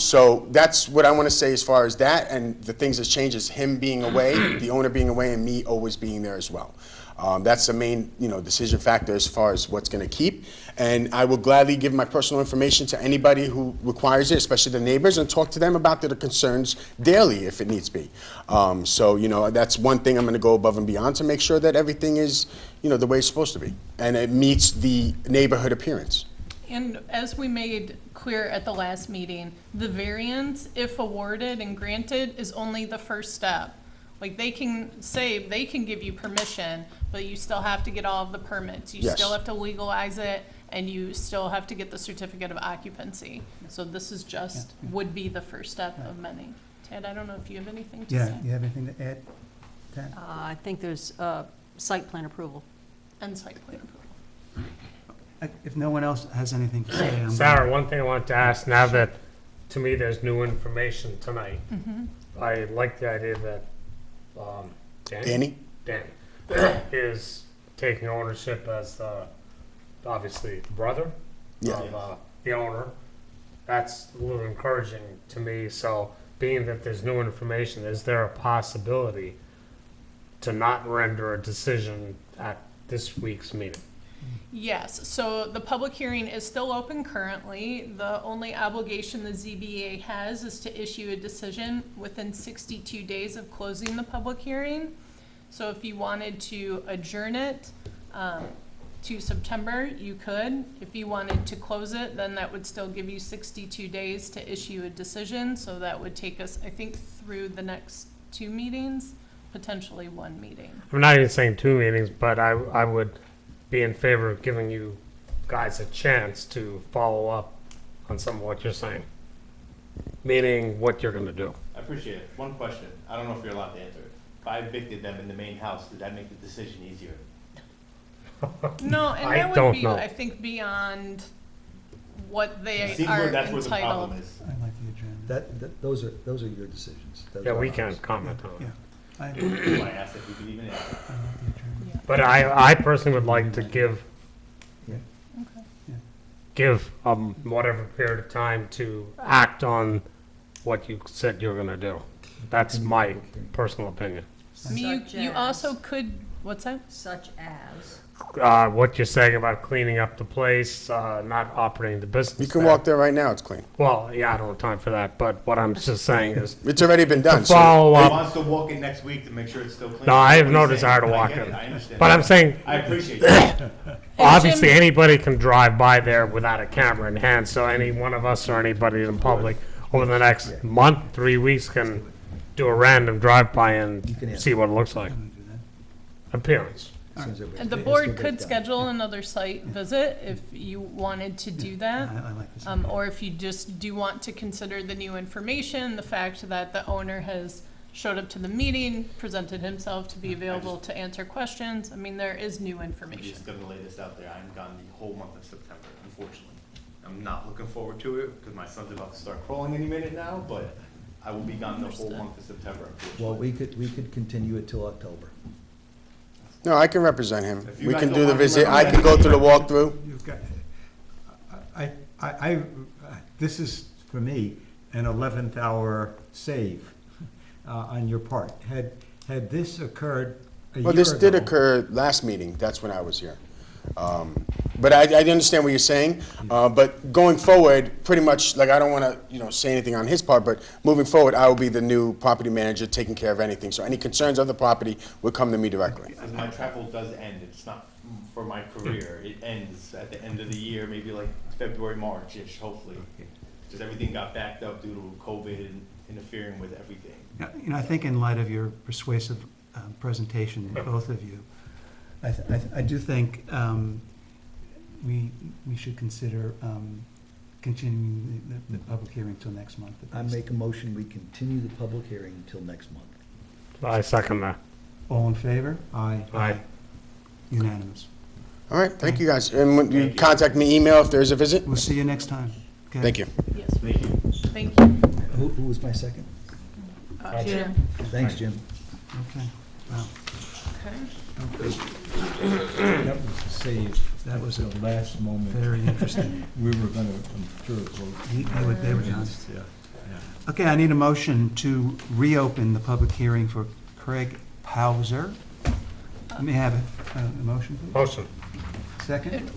Speaker 6: So that's what I want to say as far as that, and the things that change is him being away, the owner being away, and me always being there as well. That's the main, decision factor as far as what's going to keep. And I will gladly give my personal information to anybody who requires it, especially the neighbors, and talk to them about their concerns daily if it needs be. So, that's one thing I'm going to go above and beyond to make sure that everything is, the way it's supposed to be. And it meets the neighborhood appearance.
Speaker 2: And as we made clear at the last meeting, the variance, if awarded and granted, is only the first step. Like, they can give you permission, but you still have to get all of the permits. You
Speaker 6: Yes.
Speaker 2: still have to legalize it, and you still have to get the certificate of occupancy. So this is just, would be the first step of many. Ted, I don't know if you have anything to
Speaker 4: Yeah,
Speaker 2: say?
Speaker 4: you have anything to add, Ted?
Speaker 5: I think there's site plan approval.
Speaker 2: And site plan approval.
Speaker 4: If no one else has anything to say, I'm.
Speaker 9: Sarah, one thing I want to ask, now that, to me, there's new information tonight. I like the idea that,
Speaker 6: Danny?
Speaker 9: Danny is taking ownership as, obviously, the brother
Speaker 6: Yeah.
Speaker 9: of the owner. That's a little encouraging to me. So, being that there's new information, is there a possibility to not render a decision at this week's meeting?
Speaker 2: Yes, so the public hearing is still open currently. The only obligation the ZBA has is to issue a decision within 62 days of closing the public hearing. So if you wanted to adjourn it to September, you could. If you wanted to close it, then that would still give you 62 days to issue a decision. So that would take us, I think, through the next 2 meetings, potentially 1 meeting.
Speaker 9: I'm not even saying 2 meetings, but I would be in favor of giving you guys a chance to follow up on some of what you're saying, meaning what you're going to do.
Speaker 7: I appreciate it. One question. I don't know if you're allowed to answer it. If I evicted them in the main house, did that make the decision easier?
Speaker 2: No, and
Speaker 9: I
Speaker 2: that would
Speaker 9: don't
Speaker 2: be,
Speaker 9: know.
Speaker 2: I think, beyond what they
Speaker 7: It seems
Speaker 2: are
Speaker 7: where that's where the
Speaker 2: entitled.
Speaker 7: problem is.
Speaker 4: I like the agenda.
Speaker 8: Those are your decisions. Those
Speaker 9: Yeah,
Speaker 8: are
Speaker 9: we
Speaker 8: ours.
Speaker 9: can't comment on
Speaker 4: Yeah.
Speaker 9: it.
Speaker 4: I like
Speaker 7: That's why I asked if you could even answer.
Speaker 4: the agenda.
Speaker 9: But I personally would like to give
Speaker 8: Yeah.
Speaker 9: give whatever period of time to act on what you said you're going to do. That's my personal opinion.
Speaker 2: I mean,
Speaker 5: Such
Speaker 2: you
Speaker 5: as-
Speaker 2: also could, what's that?
Speaker 5: Such as,
Speaker 9: What you're saying about cleaning up the place, not operating the business.
Speaker 6: You can
Speaker 9: there.
Speaker 6: walk there right now, it's clean.
Speaker 9: Well, yeah, I don't have time for that, but what I'm just saying is
Speaker 6: It's already been
Speaker 9: to
Speaker 6: done. so-
Speaker 9: follow
Speaker 7: He
Speaker 9: up.
Speaker 7: wants to walk in next week to make sure it's still clean.
Speaker 9: No, I have
Speaker 7: What
Speaker 9: no
Speaker 7: he's
Speaker 9: desire to
Speaker 7: saying,
Speaker 9: walk
Speaker 7: I get
Speaker 9: in.
Speaker 7: it. I understand.
Speaker 9: But I'm saying,
Speaker 7: I appreciate that.
Speaker 9: obviously,
Speaker 2: Jim-
Speaker 9: anybody can drive by there without a camera in hand, so any one of us or anybody in public over the next month, 3 weeks can do a random drive-by
Speaker 8: You can
Speaker 9: and
Speaker 8: ask.
Speaker 9: see what it looks like.
Speaker 4: I'm gonna do that.
Speaker 9: Appearance.
Speaker 8: As soon as everybody's-
Speaker 2: And the
Speaker 8: it's
Speaker 2: board
Speaker 8: still
Speaker 2: could
Speaker 8: gets done.
Speaker 2: schedule another site visit if you wanted to do that.
Speaker 4: I like this.
Speaker 2: Or if you just do want to consider the new information, the fact that the owner has showed up to the meeting, presented himself to be available to answer questions. I mean, there is new
Speaker 7: I'm
Speaker 2: information.
Speaker 7: just gonna lay this out there. I'm gone the whole month of September, unfortunately. I'm not looking forward to it because my son's about to start crawling any minute now, but I will be gone the whole
Speaker 2: Understood.
Speaker 7: month of September, unfortunately.
Speaker 8: Well, we could continue it till October.
Speaker 6: No, I can represent him.
Speaker 7: If you
Speaker 6: We
Speaker 7: guys
Speaker 6: can
Speaker 7: don't
Speaker 6: do the
Speaker 7: want to
Speaker 6: visit. I can go through the walkthrough.
Speaker 1: You've got, this is, for me, an 11th hour save on your part. Had this occurred a year ago?
Speaker 6: Well, this did occur last meeting. That's when I was here. But I understand what you're saying. But going forward, pretty much, like, I don't want to, say anything on his part, but moving forward, I will be the new property manager taking care of anything. So any concerns of the property would come to me directly.
Speaker 7: Because my travel does end. It's not for my career. It ends at the end of the year, maybe like February, March-ish, hopefully. Just everything got backed up due to COVID and interfering with everything.
Speaker 4: I think in light of your persuasive presentation, both of you, I do think we should consider continuing the public hearing till next month. at
Speaker 8: I
Speaker 4: least.
Speaker 8: make a motion, we continue the public hearing until next month.
Speaker 9: I second that.
Speaker 4: All in favor?
Speaker 1: Aye.
Speaker 9: Aye.
Speaker 4: Unanimous.
Speaker 6: All right, thank you, guys. And when you contact me, email if there's a visit.
Speaker 4: We'll see you next time. Okay?
Speaker 6: Thank you.
Speaker 2: Yes,
Speaker 7: Thank you.
Speaker 2: thank you.
Speaker 8: Who was my second?
Speaker 2: Jim.
Speaker 8: Thanks, Jim.
Speaker 4: Okay. Wow.
Speaker 2: Okay.
Speaker 1: That was a save. That was the last moment.
Speaker 4: Very interesting.
Speaker 1: We were going to, I'm sure, vote.
Speaker 4: They were done.
Speaker 1: Yeah.
Speaker 4: Okay, I need a motion to reopen the public hearing for Craig Pauser. May I have a motion, please?
Speaker 9: Motion.
Speaker 4: Second?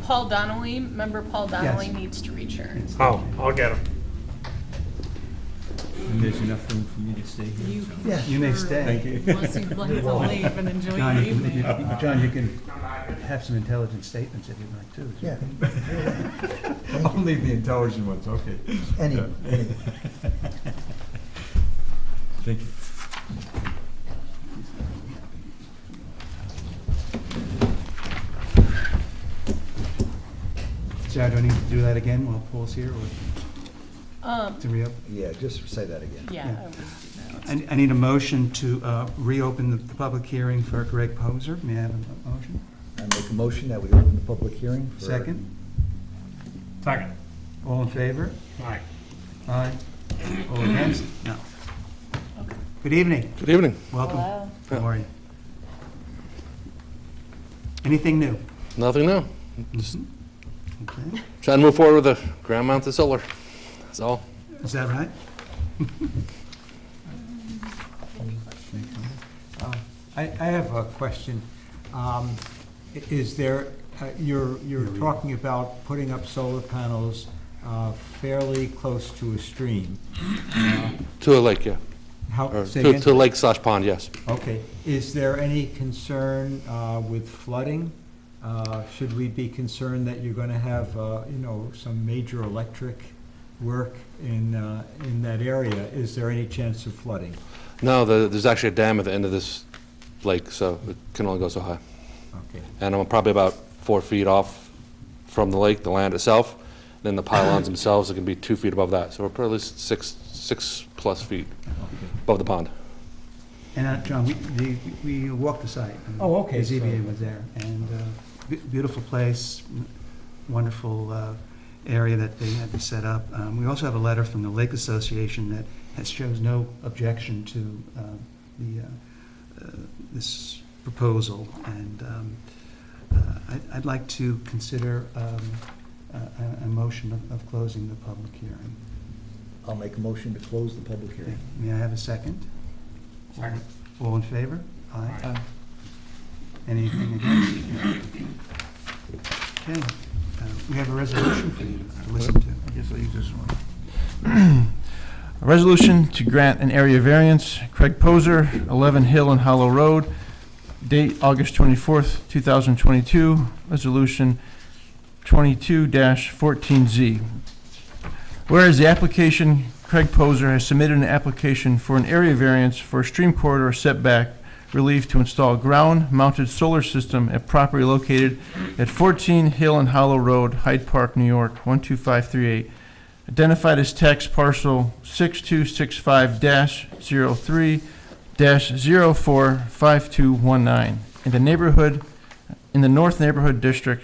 Speaker 2: Paul Donnelly, member Paul Donnelly
Speaker 4: Yes.
Speaker 2: needs to reach her.
Speaker 9: Oh, I'll get him.
Speaker 1: And there's enough room for me to stay here.
Speaker 8: Yeah.
Speaker 4: You may stay.
Speaker 1: Thank you.
Speaker 2: Unless you'd like to leave and enjoy
Speaker 4: John,
Speaker 2: your
Speaker 4: you can-
Speaker 2: evening.
Speaker 4: John, you can have some intelligent statements if you'd like to.
Speaker 8: Yeah.
Speaker 1: I'll leave the intelligent ones, okay.
Speaker 8: Any.
Speaker 1: Thank you.
Speaker 4: Sarah, do I need to do that again while Paul's here, or to reopen?
Speaker 8: Yeah, just say that again.
Speaker 2: Yeah,
Speaker 4: Yeah.
Speaker 2: I would do that.
Speaker 4: I need a motion to reopen the public hearing for Greg Poser. May I have a motion?
Speaker 8: I make a motion that we open the public hearing for.
Speaker 4: Second?
Speaker 9: Second.
Speaker 4: All in favor?
Speaker 9: Aye.
Speaker 4: Aye. All against? No. Good evening.
Speaker 10: Good evening.
Speaker 4: Welcome.
Speaker 2: Hello.
Speaker 4: How are you? Anything new?
Speaker 10: Nothing new. Just
Speaker 4: Okay.
Speaker 10: trying to move forward with the ground-mounted solar. That's all.
Speaker 4: Is that right?
Speaker 1: I have a question. Is there, you're talking about putting up solar panels fairly close to a stream.
Speaker 10: To a lake, yeah.
Speaker 1: How,
Speaker 10: Or
Speaker 1: say
Speaker 10: to
Speaker 1: again?
Speaker 10: a lake/pond, yes.
Speaker 1: Okay. Is there any concern with flooding? Should we be concerned that you're going to have, some major electric work in that area? Is there any chance of flooding?
Speaker 10: No, there's actually a dam at the end of this lake, so it can only go so high.
Speaker 1: Okay.
Speaker 10: And I'm probably about 4 feet off from the lake, the land itself. Then the pylons themselves are going to be 2 feet above that. So we're probably at least six plus feet above the pond.
Speaker 4: And John, we walked the site.
Speaker 1: Oh, okay,
Speaker 4: The ZBA
Speaker 1: so-
Speaker 4: was there, and beautiful place, wonderful area that they had to set up. We also have a letter from the Lake Association that shows no objection to this proposal, and I'd like to consider a motion of closing the public hearing.
Speaker 8: I'll make a motion to close the public hearing.
Speaker 4: May I have a second?
Speaker 9: Second.
Speaker 4: All in favor? Aye. Anything against? Okay, we have a resolution for you to listen to.
Speaker 11: I guess I'll use this one. A resolution to grant an area variance, Craig Poser, 11 Hill and Hollow Road, date August 24th, 2022, resolution 22-14Z. Whereas the application, Craig Poser has submitted an application for an area variance for a stream corridor setback relief to install a ground-mounted solar system at property located at 14 Hill and Hollow Road, Hyde Park, New York, 12538, identified as tax parcel 6265-03-045219 in the North Neighborhood District.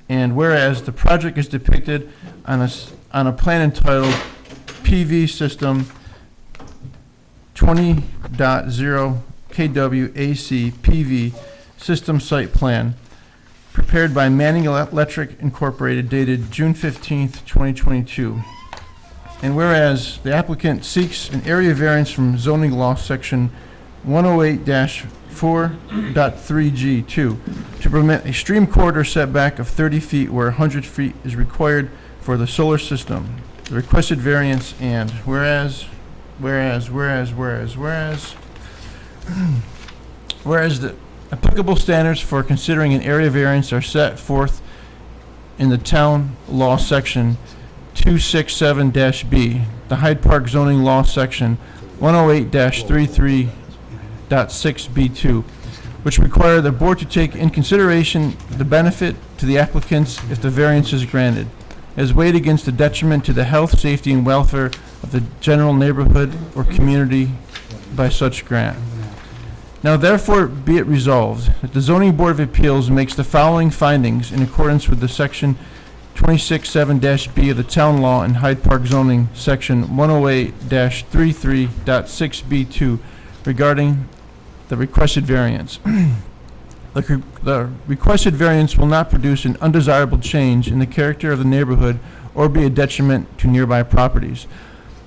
Speaker 11: And whereas the project is depicted on a plan entitled PV System 20.0 kW-AC PV System Site Plan, prepared by Manning Electric Incorporated, dated June 15th, 2022. And whereas the applicant seeks an area variance from zoning law section 108-4.3G2 to permit a stream corridor setback of 30 feet where 100 feet is required for the solar system. The requested variance, and whereas the applicable standards for considering an area variance are set forth in the town law section 267-B, the Hyde Park zoning law section 108-33.6B2, which require the board to take in consideration the benefit to the applicants if the variance is granted, as weighed against the detriment to the health, safety, and welfare of the general neighborhood or community by such grant. Now therefore be it resolved that the Zoning Board of Appeals makes the following findings in accordance with the section 26(7)(b) of the town law and Hyde Park zoning section 108-33.6B2 regarding the requested variance. The requested variance will not produce an undesirable change in the character of the neighborhood or be a detriment to nearby properties.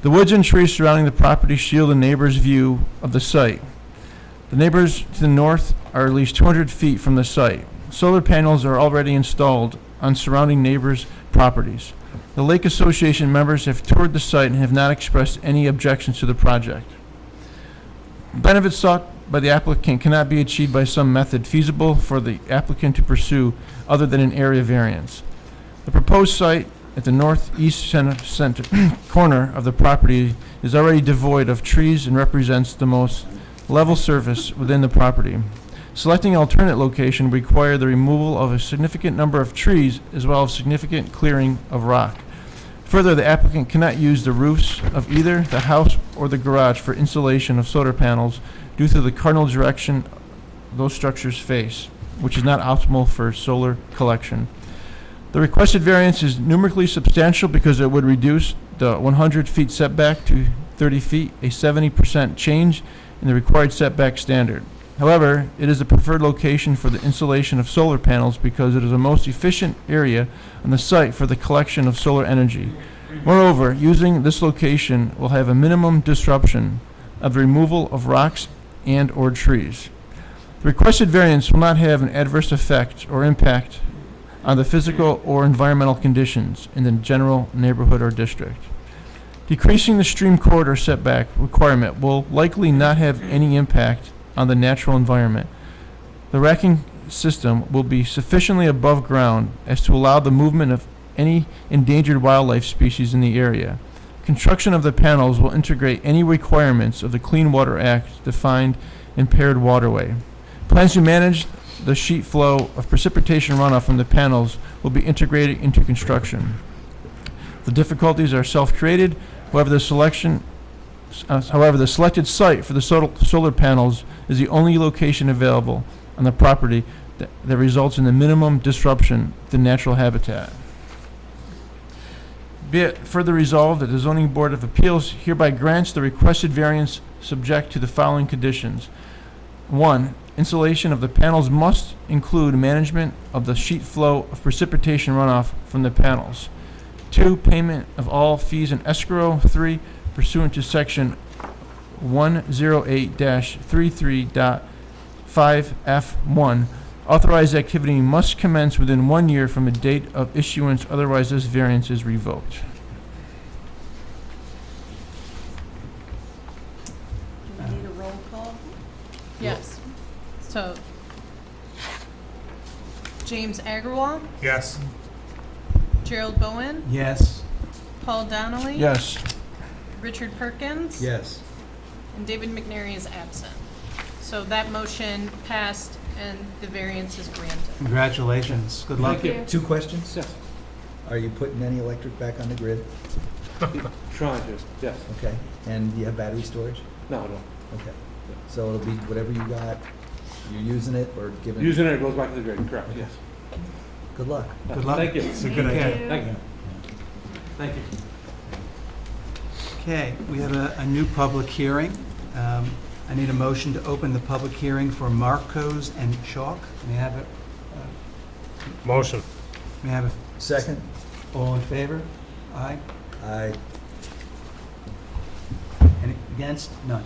Speaker 11: The woods and trees surrounding the property shield the neighbor's view of the site. The neighbors to the north are at least 200 feet from the site. Solar panels are already installed on surrounding neighbors' properties. The Lake Association members have toured the site and have not expressed any objections to the project. Benefits sought by the applicant cannot be achieved by some method feasible for the applicant to pursue other than an area variance. The proposed site at the northeast center corner of the property is already devoid of trees and represents the most level surface within the property. Selecting an alternate location would require the removal of a significant number of trees as well as significant clearing of rock. Further, the applicant cannot use the roofs of either the house or the garage for installation of solar panels due to the cardinal direction those structures face, which is not optimal for solar collection. The requested variance is numerically substantial because it would reduce the 100 feet setback to 30 feet, a 70% change in the required setback standard. However, it is the preferred location for the installation of solar panels because it is the most efficient area on the site for the collection of solar energy. Moreover, using this location will have a minimum disruption of the removal of rocks and or trees. The requested variance will not have an adverse effect or impact on the physical or environmental conditions in the general neighborhood or district. Decreasing the stream corridor setback requirement will likely not have any impact on the natural environment. The racking system will be sufficiently above ground as to allow the movement of any endangered wildlife species in the area. Construction of the panels will integrate any requirements of the Clean Water Act defined in paired waterway. Plans to manage the sheet flow of precipitation runoff from the panels will be integrated into construction. The difficulties are self-created. However, the selected site for the solar panels is the only location available on the property that results in the minimum disruption to natural habitat. Be it further resolved that the Zoning Board of Appeals hereby grants the requested variance subject to the following conditions. 1. Installation of the panels must include management of the sheet flow of precipitation runoff from the panels. 2. Payment of all fees and escrow. 3. Pursuant to section 108-33.5F1, authorized activity must commence within 1 year from the date of issuance, otherwise this variance is revoked.
Speaker 5: Do we need a roll call?
Speaker 2: Yes. So, James Agarwal,
Speaker 9: Yes.
Speaker 2: Gerald Bowen,
Speaker 4: Yes.
Speaker 2: Paul Donnelly.
Speaker 11: Yes.
Speaker 2: Richard Perkins.
Speaker 8: Yes.
Speaker 2: And David McNary is absent. So that motion passed and the variance is granted.
Speaker 4: Congratulations. Good luck.
Speaker 8: Two questions.
Speaker 3: Yes.
Speaker 8: Are you putting any electric back on the grid?
Speaker 10: Trying to, yes.
Speaker 8: Okay. And do you have battery storage?
Speaker 10: No, no.
Speaker 8: Okay. So it'll be whatever you got, you're using it or giving?
Speaker 10: Using it, it goes back to the grid, correct,
Speaker 8: Okay.
Speaker 10: yes.
Speaker 8: Good luck.
Speaker 4: Good luck.
Speaker 10: Thank you.
Speaker 4: It's a good
Speaker 2: Thank
Speaker 4: idea.
Speaker 2: you.
Speaker 10: Thank you. Thank you.
Speaker 4: Okay, we have a new public hearing. I need a motion to open the public hearing for Marcos and Chalk. May I have a,
Speaker 9: Motion.
Speaker 4: may I have
Speaker 8: Second?
Speaker 4: all in favor? Aye.
Speaker 8: Aye.
Speaker 4: Any against? None.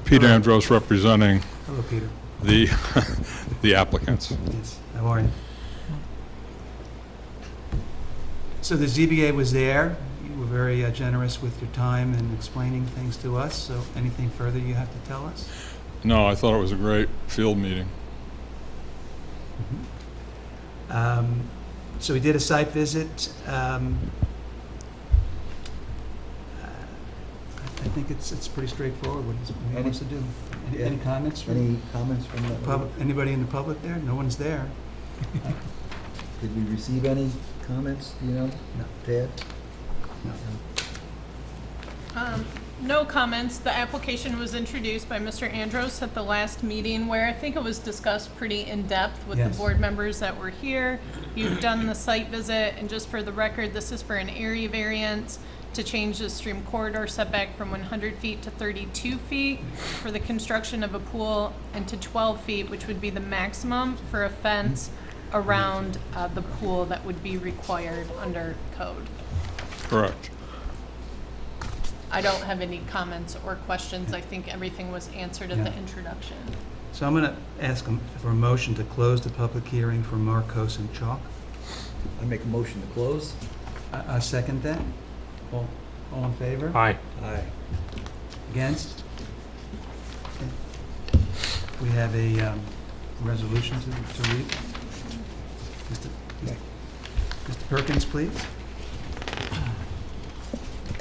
Speaker 12: Peter Andros representing
Speaker 4: Hello, Peter.
Speaker 12: the the applicants.
Speaker 4: Yes, how are you? So the ZBA was there. You were very generous with your time and explaining things to us. So anything further you have to tell us?
Speaker 12: No, I thought it was a great field meeting.
Speaker 4: So we did a site visit. I think it's pretty straightforward what he wants to do. Any comments? from
Speaker 8: Any comments from the
Speaker 4: public? Anybody in the public there? No one's there.
Speaker 8: Did we receive any comments, do you know?
Speaker 4: No.
Speaker 8: Ted?
Speaker 2: No comments. The application was introduced by Mr. Andros at the last meeting where I think it was discussed pretty in-depth with the
Speaker 4: Yes.
Speaker 2: board members that were here. You've done the site visit, and just for the record, this is for an area variance to change the stream corridor setback from 100 feet to 32 feet for the construction of a pool, and to 12 feet, which would be the maximum for a fence around the pool that would be required under code.
Speaker 12: Correct.
Speaker 2: I don't have any comments or questions. I think everything was answered in the
Speaker 4: Yeah.
Speaker 2: introduction.
Speaker 4: So I'm going to ask for a motion to close the public hearing for Marcos and Chalk.
Speaker 8: I make a motion to close.
Speaker 4: I second that. All in favor?
Speaker 9: Aye.
Speaker 8: Aye.
Speaker 4: Against? Okay. We have a resolution to read. Mr. Perkins, please.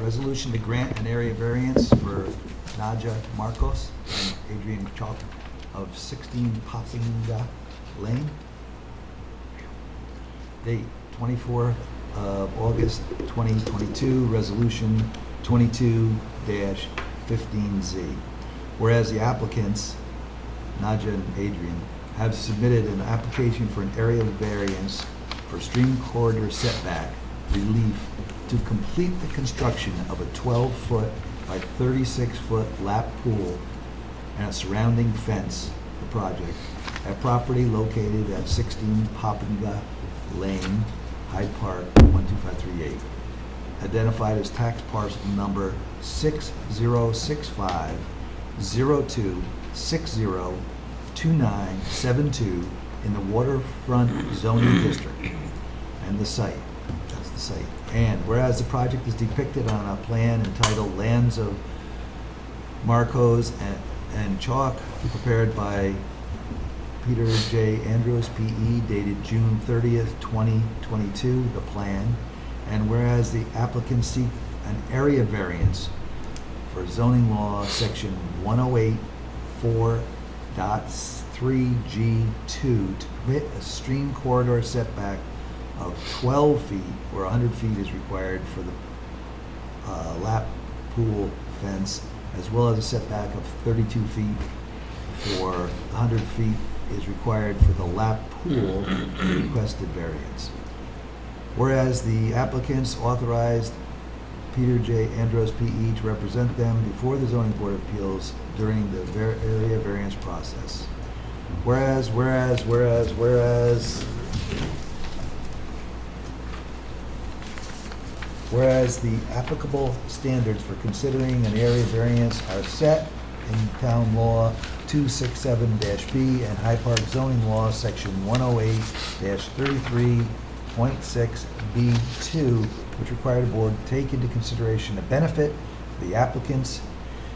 Speaker 8: Resolution to grant an area variance for Naja Marcos and Adrian Chalk of 16 Poppinga Lane. Date 24th of August 2022, resolution 22-15Z. Whereas the applicants, Naja and Adrian, have submitted an application for an area variance for stream corridor setback relief to complete the construction of a 12-foot by 36-foot lap pool and a surrounding fence, the project, at property located at 16 Poppinga Lane, Hyde Park, 12538, identified as tax parcel number 606502602972 in the waterfront zoning district, and the site. That's the site. And whereas the project is depicted on a plan entitled Lands of Marcos and Chalk, prepared by Peter J. Andros, P.E., dated June 30th, 2022, the plan. And whereas the applicants seek an area variance for zoning law, section 108.4.3G2, to permit a stream corridor setback of 12 feet, where 100 feet is required for the lap pool fence, as well as a setback of 32 feet for 100 feet is required for the lap pool requested variance. Whereas the applicants authorized Peter J. Andros, P.E., to represent them before the Zoning Board of Appeals during the area variance process. Whereas the applicable standards for considering an area variance are set in Town Law 267-B and Hyde Park Zoning Law, Section 108-33.6B2, which require the board to take into consideration the benefit of the applicants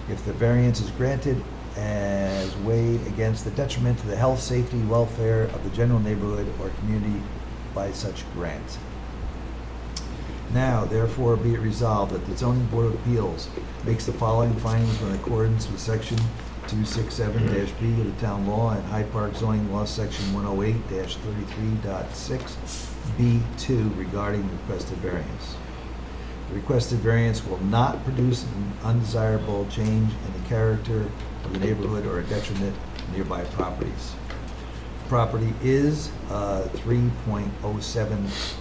Speaker 8: if the variance is granted as weighed against the detriment to the health, safety, welfare of the general neighborhood or community by such grant. Now, therefore, be it resolved that the Zoning Board of Appeals makes the following findings in accordance with Section 267-B of the town law and Hyde Park zoning law, section 108-33.6B2 regarding the requested variance. The requested variance will not produce an undesirable change in the character of the neighborhood or a detriment to nearby properties. Property is a 3.07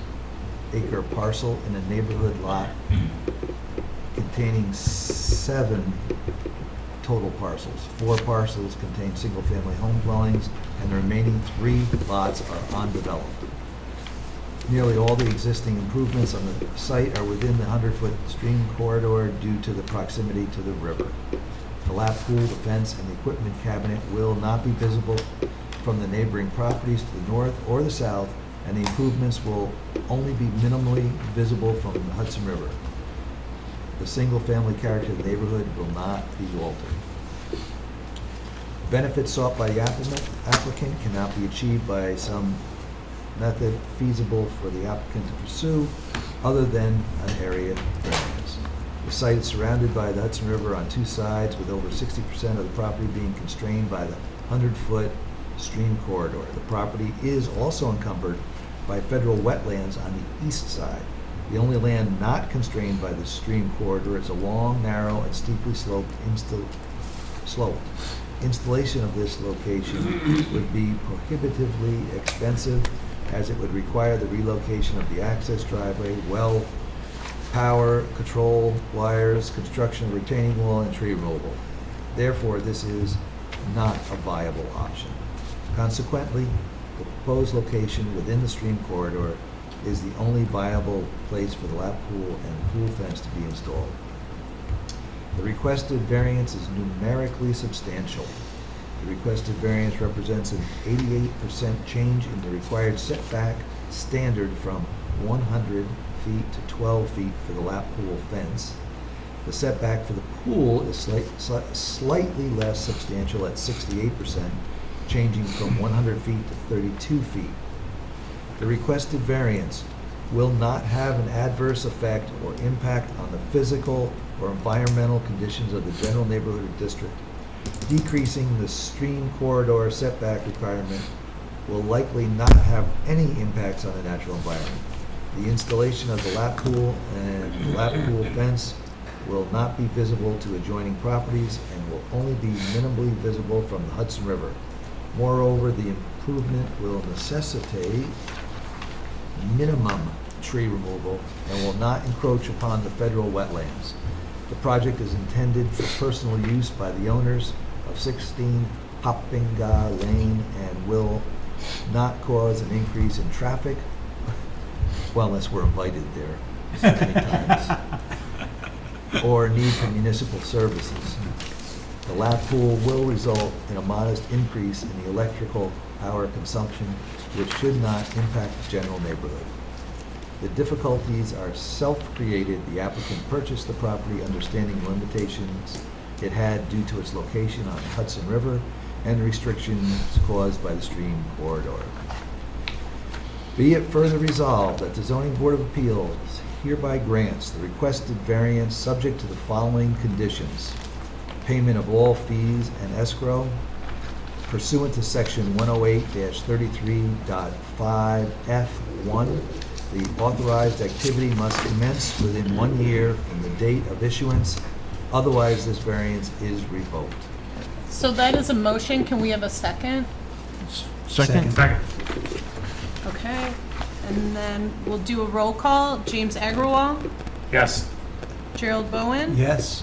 Speaker 8: acre parcel in a neighborhood lot containing 7 total parcels. 4 parcels contain single-family home dwellings, and the remaining 3 lots are undeveloped. Nearly all the existing improvements on the site are within the 100-foot stream corridor due to the proximity to the river. The lap pool, the fence, and the equipment cabinet will not be visible from the neighboring properties to the north or the south, and the improvements will only be minimally visible from the Hudson River. The single-family character of the neighborhood will not be altered. Benefits sought by the applicant cannot be achieved by some method feasible for the applicant to pursue other than an area variance. The site is surrounded by the Hudson River on 2 sides, with over 60% of the property being constrained by the 100-foot stream corridor. The property is also encumbered by federal wetlands on the east side. The only land not constrained by the stream corridor is a long, narrow, and steeply sloped Installation of this location would be prohibitively expensive, as it would require the relocation of the access driveway, well, power, control, wires, construction of retaining wall, and tree removal. Therefore, this is not a viable option. Consequently, the proposed location within the stream corridor is the only viable place for the lap pool and pool fence to be installed. The requested variance is numerically substantial. The requested variance represents an 88% change in the required setback standard from 100 feet to 12 feet for the lap pool fence. The setback for the pool is slightly less substantial at 68%, changing from 100 feet to 32 feet. The requested variance will not have an adverse effect or impact on the physical or environmental conditions of the general neighborhood or district. Decreasing the stream corridor setback requirement will likely not have any impacts on the natural environment. The installation of the lap pool and the lap pool fence will not be visible to adjoining properties and will only be minimally visible from the Hudson River. Moreover, the improvement will necessitate minimum tree removal and will not encroach upon the federal wetlands. The project is intended for personal use by the owners of 16 Hoppinga Lane and will not cause an increase in traffic, well, unless we're invited there so many times, or need for municipal services. The lap pool will result in a modest increase in the electrical power consumption, which should not impact the general neighborhood. The difficulties are self-created. The applicant purchased the property understanding the limitations it had due to its location on the Hudson River and the restrictions caused by the stream corridor. Be it further resolved that the Zoning Board of Appeals hereby grants the requested variance subject to the following conditions: payment of all fees and escrow pursuant to section 108-33.5F1. The authorized activity must commence within 1 year from the date of issuance. Otherwise, this variance is revoked.
Speaker 2: So that is a motion. Can we have a second?
Speaker 11: Second?
Speaker 9: Second.
Speaker 2: Okay. And then we'll do a roll call. James Agrawal,
Speaker 9: Yes.
Speaker 2: Gerald Bowen,
Speaker 4: Yes.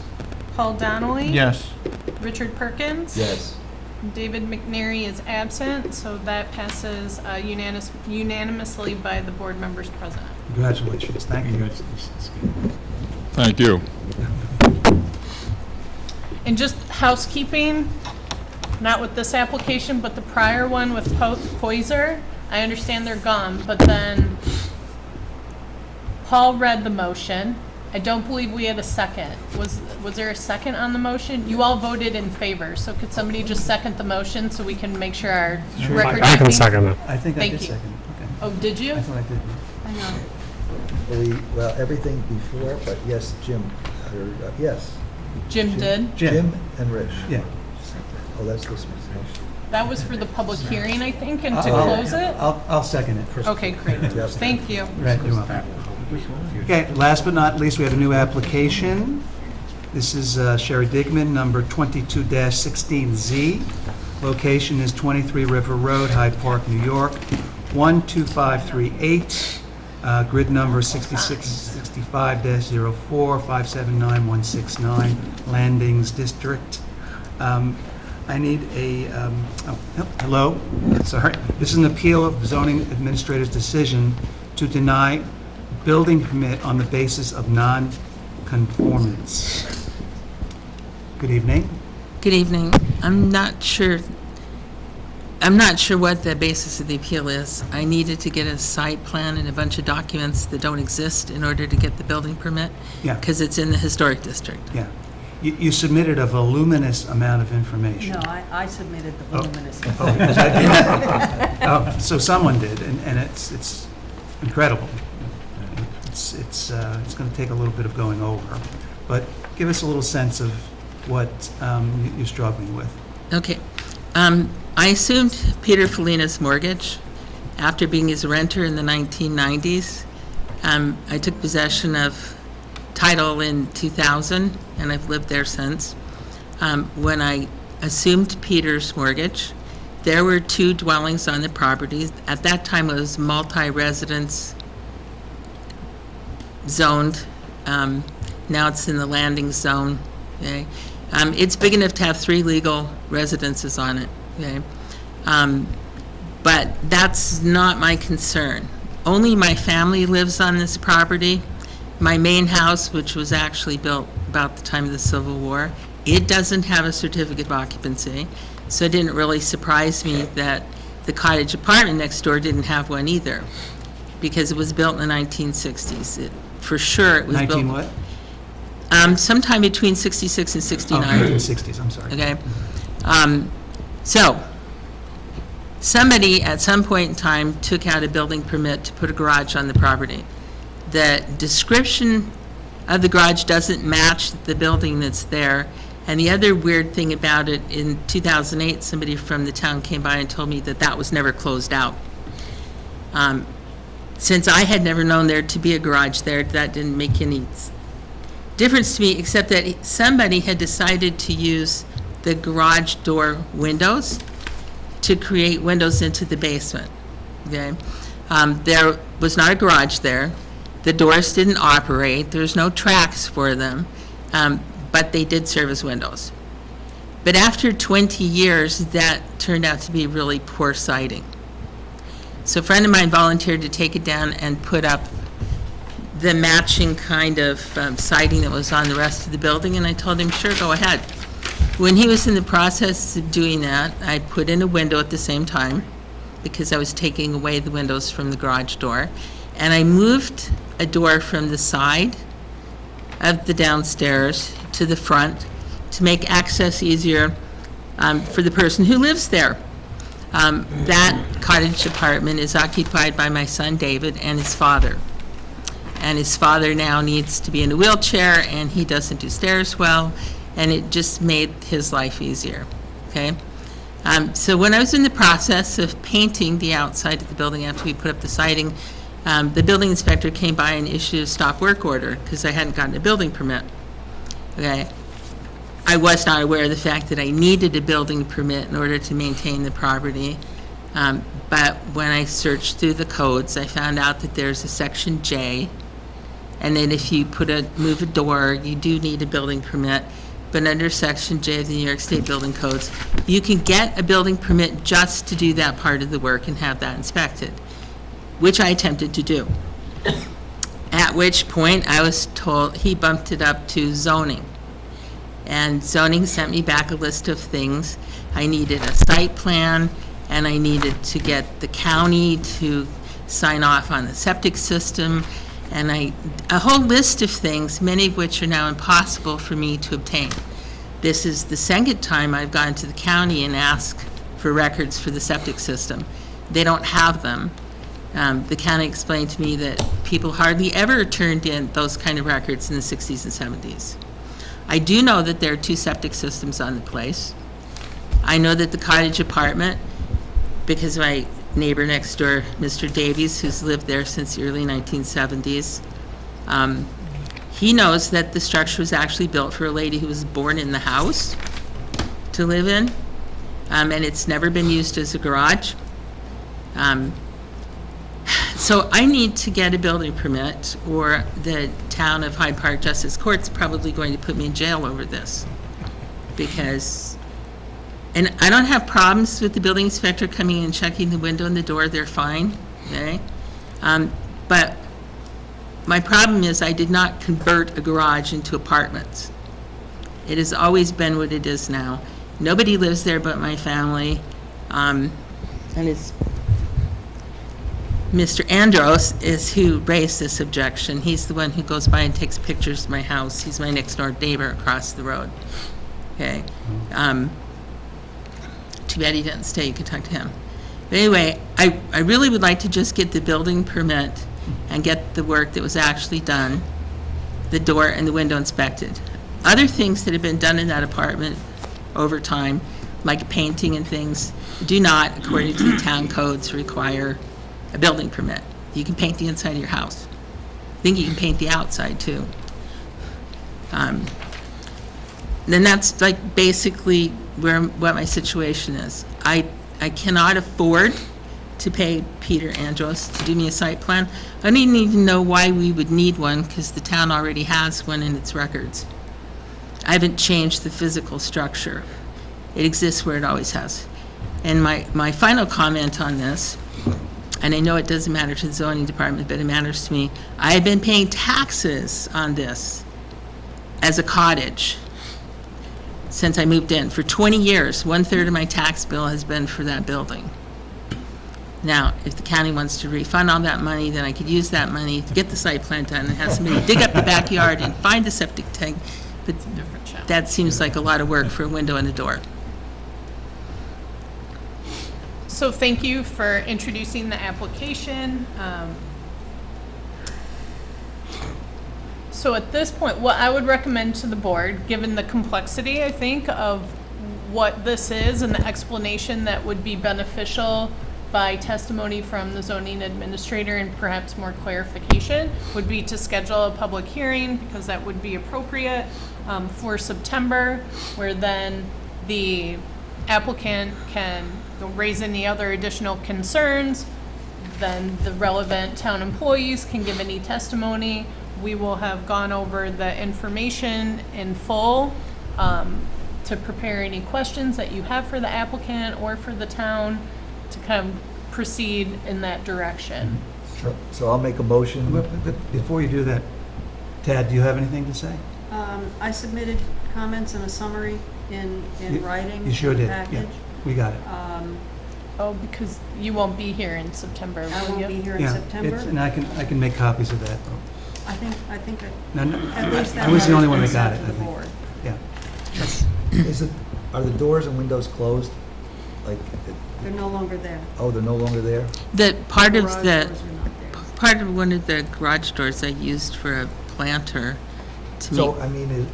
Speaker 2: Paul Donnelly.
Speaker 11: Yes.
Speaker 2: Richard Perkins.
Speaker 8: Yes.
Speaker 2: David McNary is absent, so that passes unanimously by the board members present.
Speaker 4: Congratulations. Thank you.
Speaker 12: Thank you.
Speaker 2: And just housekeeping, not with this application, but the prior one with Poiser, I understand they're gone, but then Paul read the motion. I don't believe we had a second. Was there a second on the motion? You all voted in favor, so could somebody just second the motion so we can make sure our record
Speaker 9: I can
Speaker 2: keeping-
Speaker 9: second it.
Speaker 4: I think I
Speaker 2: Thank
Speaker 4: did
Speaker 2: you.
Speaker 4: second. Okay.
Speaker 2: Oh, did you?
Speaker 4: I thought I did.
Speaker 2: I know.
Speaker 8: Well, everything before, but yes, Jim, yes.
Speaker 2: Jim did.
Speaker 8: Jim and Rich.
Speaker 4: Yeah.
Speaker 8: Oh, that's this one.
Speaker 2: That was for the public hearing, I think, and to
Speaker 4: I'll-
Speaker 2: close it?
Speaker 4: I'll second it.
Speaker 2: Okay, great.
Speaker 8: Yes.
Speaker 2: Thank you.
Speaker 4: Right, you're welcome. Okay, last but not least, we have a new application. This is Sherry Digman, number 22-16Z. Location is 23 River Road, Hyde Park, New York, 12538. Grid number 6665-04, 579169, Landings District. I need a, hello, sorry. This is an appeal of zoning administrator's decision to deny building permit on the basis of non-conformance. Good evening.
Speaker 13: Good evening. I'm not sure what the basis of the appeal is. I needed to get a site plan and a bunch of documents that don't exist in order to get the building permit.
Speaker 4: Yeah.
Speaker 13: Because it's in the historic district.
Speaker 4: Yeah. You submitted a voluminous amount of information.
Speaker 5: No, I submitted the voluminous.
Speaker 4: Oh, so someone did, and it's incredible. It's going to take a little bit of going over, but give us a little sense of what you're struggling with.
Speaker 13: Okay. I assumed Peter Felina's mortgage after being his renter in the 1990s. I took possession of title in 2000, and I've lived there since. When I assumed Peter's mortgage, there were 2 dwellings on the property. At that time, it was multi-residence zoned. Now it's in the landing zone. Okay? It's big enough to have 3 legal residences on it. Okay? But that's not my concern. Only my family lives on this property. My main house, which was actually built about the time of the Civil War, it doesn't have a certificate of occupancy, so it didn't really surprise me that the cottage apartment next door didn't have one either, because it was built in the 1960s. For sure, it was built.
Speaker 4: 19 what?
Speaker 13: Sometime between 66 and 69.
Speaker 4: 1960s, I'm sorry.
Speaker 13: Okay. So, somebody at some point in time took out a building permit to put a garage on the property. The description of the garage doesn't match the building that's there. And the other weird thing about it, in 2008, somebody from the town came by and told me that that was never closed out. Since I had never known there to be a garage there, that didn't make any difference to me, except that somebody had decided to use the garage door windows to create windows into the basement. Okay, there was not a garage there. The doors didn't operate. There's no tracks for them, but they did serve as windows. But after 20 years, that turned out to be really poor siding. So a friend of mine volunteered to take it down and put up the matching kind of siding that was on the rest of the building, and I told him, sure, go ahead. When he was in the process of doing that, I put in a window at the same time, because I was taking away the windows from the garage door, and I moved a door from the side of the downstairs to the front to make access easier for the person who lives there. That cottage apartment is occupied by my son David and his father. And his father now needs to be in a wheelchair, and he doesn't do stairs well, and it just made his life easier, okay? So when I was in the process of painting the outside of the building after we put up the siding, the building inspector came by and issued a stop work order because I hadn't gotten a building permit. Okay, I was not aware of the fact that I needed a building permit in order to maintain the property. But when I searched through the codes, I found out that there's a section J, and then if you move a door, you do need a building permit. But under section J of the New York State Building Codes, you can get a building permit just to do that part of the work and have that inspected, which I attempted to do. At which point I was told, he bumped it up to zoning. And zoning sent me back a list of things. I needed a site plan, and I needed to get the county to sign off on the septic system, and a whole list of things, many of which are now impossible for me to obtain. This is the second time I've gone to the county and asked for records for the septic system. They don't have them. The county explained to me that people hardly ever turned in those kind of records in the 60s and 70s. I do know that there are 2 septic systems on the place. I know that the cottage apartment, because my neighbor next door, Mr. Davies, who's lived there since the early 1970s, he knows that the structure was actually built for a lady who was born in the house to live in, and it's never been used as a garage. So I need to get a building permit, or the town of Hyde Park Justice Court's probably going to put me in jail over this. Because, and I don't have problems with the building inspector coming and checking the window and the door, they're fine, okay? But my problem is I did not convert a garage into apartments. It has always been what it is now. Nobody lives there but my family, and it's Mr. Andros is who raised this objection. He's the one who goes by and takes pictures of my house. He's my next door neighbor across the road. Okay. Too bad he didn't stay. You could talk to him. But anyway, I really would like to just get the building permit and get the work that was actually done, the door and the window inspected. Other things that have been done in that apartment over time, like painting and things, do not, according to the town codes, require a building permit. You can paint the inside of your house. I think you can paint the outside too. Then that's like basically what my situation is. I cannot afford to pay Peter Andros to do me a site plan. I don't even know why we would need one, because the town already has one in its records. I haven't changed the physical structure. It exists where it always has. And my final comment on this, and I know it doesn't matter to the zoning department, but it matters to me. I have been paying taxes on this as a cottage since I moved in. For 20 years, 1/3 of my tax bill has been for that building. Now, if the county wants to refund all that money, then I could use that money to get the site plan done and have somebody dig up the backyard and find the septic tank. But that seems like a lot of work for a window and a door.
Speaker 2: So thank you for introducing the application. So at this point, what I would recommend to the board, given the complexity, I think, of what this is and the explanation that would be beneficial by testimony from the zoning administrator and perhaps more clarification, would be to schedule a public hearing, because that would be appropriate for September, where then the applicant can raise any other additional concerns. Then the relevant town employees can give any testimony. We will have gone over the information in full to prepare any questions that you have for the applicant or for the town to kind of proceed in that direction.
Speaker 8: Sure. So I'll make a motion.
Speaker 4: But before you do that, Tad, do you have anything to say?
Speaker 5: I submitted comments and a summary in writing.
Speaker 4: You sure
Speaker 5: in the
Speaker 4: did, yeah.
Speaker 5: package.
Speaker 4: We got it.
Speaker 2: Oh, because you won't be here in September,
Speaker 5: I
Speaker 2: will
Speaker 5: won't
Speaker 2: you?
Speaker 5: be here in
Speaker 4: Yeah,
Speaker 5: September.
Speaker 4: and I can make copies of that.
Speaker 5: I think
Speaker 4: No, no,
Speaker 5: at least that
Speaker 4: I was the only one
Speaker 5: letter's
Speaker 4: that got
Speaker 5: been
Speaker 4: it, I
Speaker 5: sent to the
Speaker 4: think.
Speaker 5: board.
Speaker 4: Yeah.
Speaker 8: Are the doors and windows closed? Like,
Speaker 5: They're no longer there.
Speaker 8: oh, they're no longer there?
Speaker 13: The part of
Speaker 5: Garage
Speaker 13: the,
Speaker 5: doors are not there.
Speaker 13: part of one of the garage doors I used for a planter to make,
Speaker 8: So, I mean,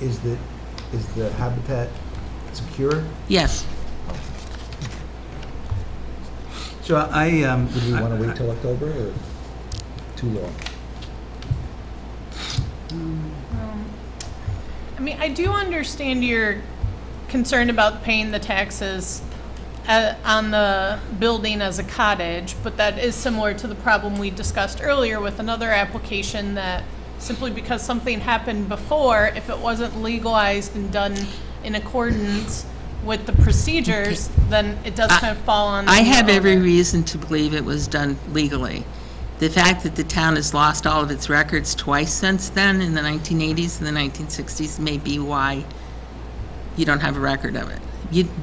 Speaker 8: is the habitat secure?
Speaker 13: yes.
Speaker 4: So I,
Speaker 8: Would we want to wait till October or too long?
Speaker 2: I mean, I do understand your concern about paying the taxes on the building as a cottage, but that is similar to the problem we discussed earlier with another application, that simply because something happened before, if it wasn't legalized and done in accordance with the procedures, then it does kind of fall on.
Speaker 13: I have
Speaker 2: the
Speaker 13: every
Speaker 2: owner.
Speaker 13: reason to believe it was done legally. The fact that the town has lost all of its records twice since then, in the 1980s and the 1960s, may be why you don't have a record of it.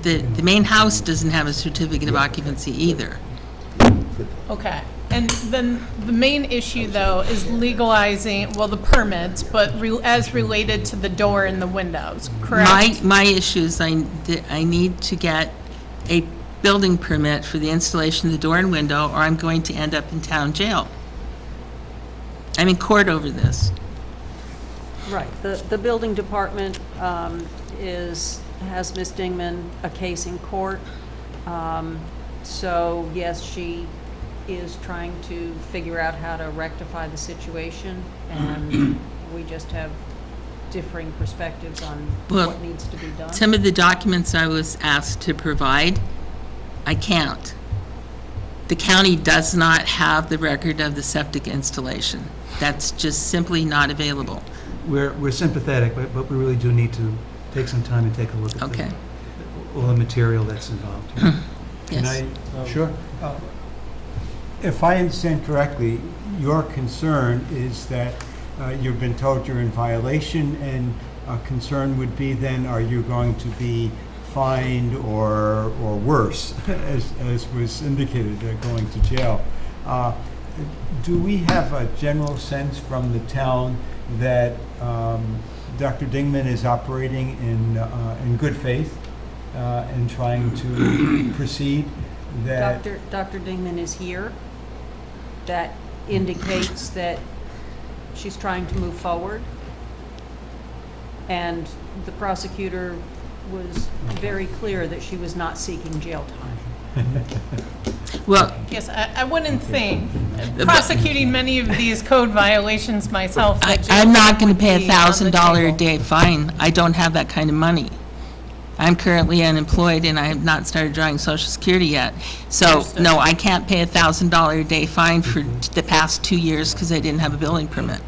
Speaker 13: The main house doesn't have a certificate of occupancy either.
Speaker 2: Okay, and then the main issue, though, is legalizing, well, the permits, but as related to the door and the windows, correct?
Speaker 13: My issue is I need to get a building permit for the installation of the door and window, or I'm going to end up in town jail. I'm in court over this.
Speaker 5: Right. The building department is has Ms. Dingman a case in court. So, yes, she is trying to figure out how to rectify the situation, and we just have differing perspectives on
Speaker 13: Well,
Speaker 5: what needs to be done.
Speaker 13: Some of the documents I was asked to provide, I can't. The county does not have the record of the septic installation. That's just simply not available.
Speaker 4: We're sympathetic, but we really do need to take some time and take a look at
Speaker 13: Okay.
Speaker 4: all the material that's involved. here.
Speaker 1: Can
Speaker 13: Yes.
Speaker 1: I? Sure. If I understand correctly, your concern is that you've been told you're in violation, and a concern would be then, are you going to be fined or worse, as was indicated, going to jail? Do we have a general sense from the town that Dr. Dingman is operating in good faith and trying to proceed? That
Speaker 5: Dr. Dingman is here. That indicates that she's trying to move forward. And the prosecutor was very clear that she was not seeking jail time.
Speaker 13: Well,
Speaker 2: Yes, I wouldn't think, prosecuting many of these code violations myself. that jail
Speaker 13: I'm not going
Speaker 2: would
Speaker 13: to pay
Speaker 2: be on the
Speaker 13: $1,000 a
Speaker 2: table.
Speaker 13: day fine. I don't have that kind of money. I'm currently unemployed and I have not started drawing Social Security yet. So,
Speaker 2: Understood.
Speaker 13: no, I can't pay $1,000 a day fine for the past 2 years because I didn't have a building permit.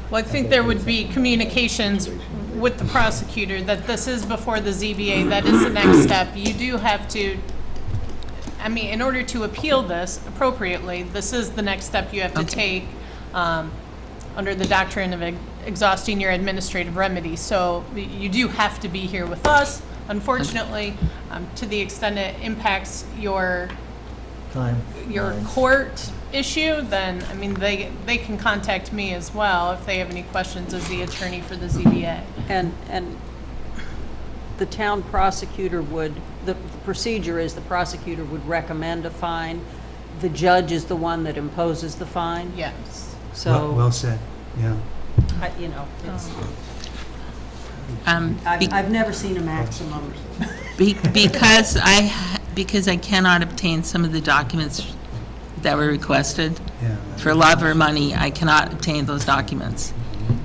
Speaker 2: Well, I think there would be communications with the prosecutor that this is before the ZBA, that is the next step. You do have to, I mean, in order to appeal this appropriately, this is the next step you have to take under the doctrine of exhausting your administrative remedies. So you do have to be here with us. Unfortunately, to the extent it impacts your court issue, then, I mean, they can contact me as well if they have any questions as the attorney for the ZBA.
Speaker 5: And the town prosecutor would, the procedure is the prosecutor would recommend a fine. The judge is the one that imposes the fine.
Speaker 2: Yes.
Speaker 5: So,
Speaker 4: Well said, yeah.
Speaker 5: you know, it's,
Speaker 13: Be-
Speaker 5: I've never seen a maximum.
Speaker 13: Because I cannot obtain some of the documents that were requested.
Speaker 4: Yeah.
Speaker 13: For love or money, I cannot obtain those documents.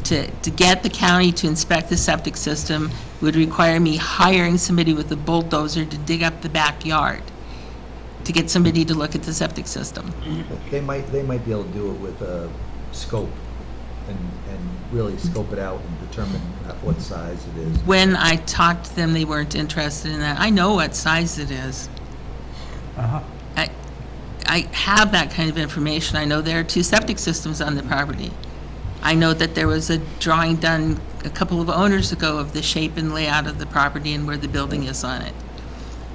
Speaker 13: To get the county to inspect the septic system would require me hiring somebody with a bulldozer to dig up the backyard to get somebody to look at the septic system.
Speaker 8: They might be able to do it with a scope and really scope it out and determine what size it is.
Speaker 13: When I talked to them, they weren't interested in that. I know what size it is.
Speaker 4: Uh-huh.
Speaker 13: I have that kind of information. I know there are 2 septic systems on the property. I know that there was a drawing done a couple of owners ago of the shape and layout of the property and where the building is on it.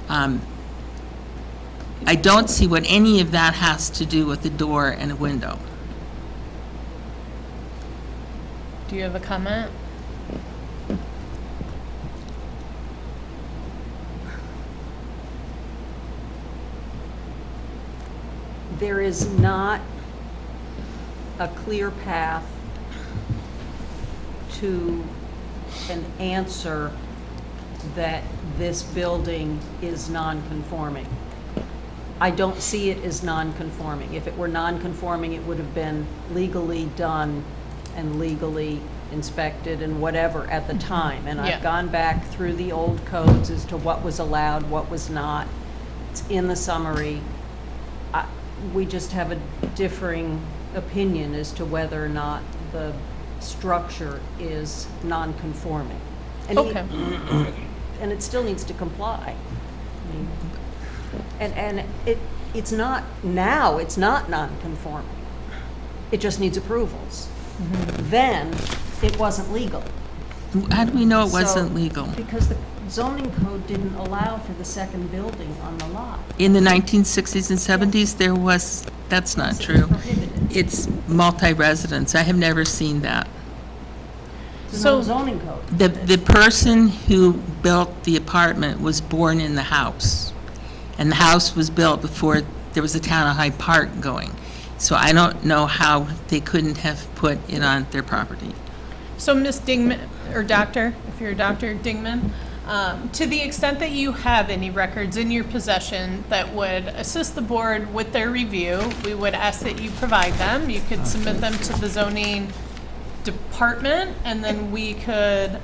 Speaker 13: I don't see what any of that has to do with a door and a window.
Speaker 2: Do you have a comment?
Speaker 5: There is not a clear path to an answer that this building is non-conforming. I don't see it as non-conforming. If it were non-conforming, it would have been legally done and legally inspected and whatever at the time. And
Speaker 2: Yeah.
Speaker 5: I've gone back through the old codes as to what was allowed, what was not. It's in the summary. We just have a differing opinion as to whether or not the structure is non-conforming. And
Speaker 2: Okay.
Speaker 5: And it still needs to comply. I mean, And it's not, now, it's not non-conforming. It just needs approvals. Then, it wasn't legal.
Speaker 13: How do we know it wasn't
Speaker 5: So-
Speaker 13: legal?
Speaker 5: Because the zoning code didn't allow for the second building on the lot.
Speaker 13: In the 1960s and 70s, there was, that's not true.
Speaker 5: Prohibited.
Speaker 13: It's multi-residence. I have never seen that.
Speaker 5: There's
Speaker 2: So-
Speaker 5: no zoning code.
Speaker 13: The person who built the apartment was born in the house. And the house was built before there was a town of Hyde Park going. So I don't know how they couldn't have put it on their property.
Speaker 2: So Ms. Dingman, or Doctor, if you're a Dr. Dingman, To the extent that you have any records in your possession that would assist the board with their review, we would ask that you provide them. You could submit them to the zoning department, and then we could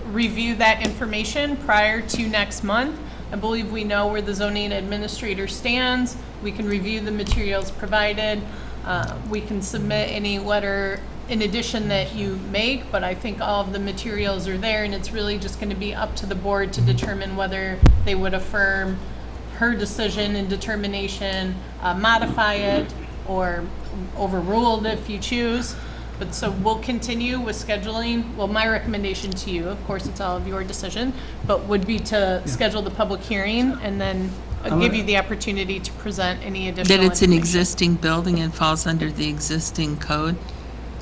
Speaker 2: review that information prior to next month. I believe we know where the zoning administrator stands. We can review the materials provided. We can submit any letter in addition that you make, but I think all of the materials are there, and it's really just going to be up to the board to determine whether they would affirm her decision and determination, modify it, or overrule it if you choose. But so we'll continue with scheduling. Well, my recommendation to you, of course, it's all of your decision, but would be to schedule the public hearing and then give you the opportunity to present any additional
Speaker 13: That it's an
Speaker 2: information.
Speaker 13: existing building and falls under the existing code.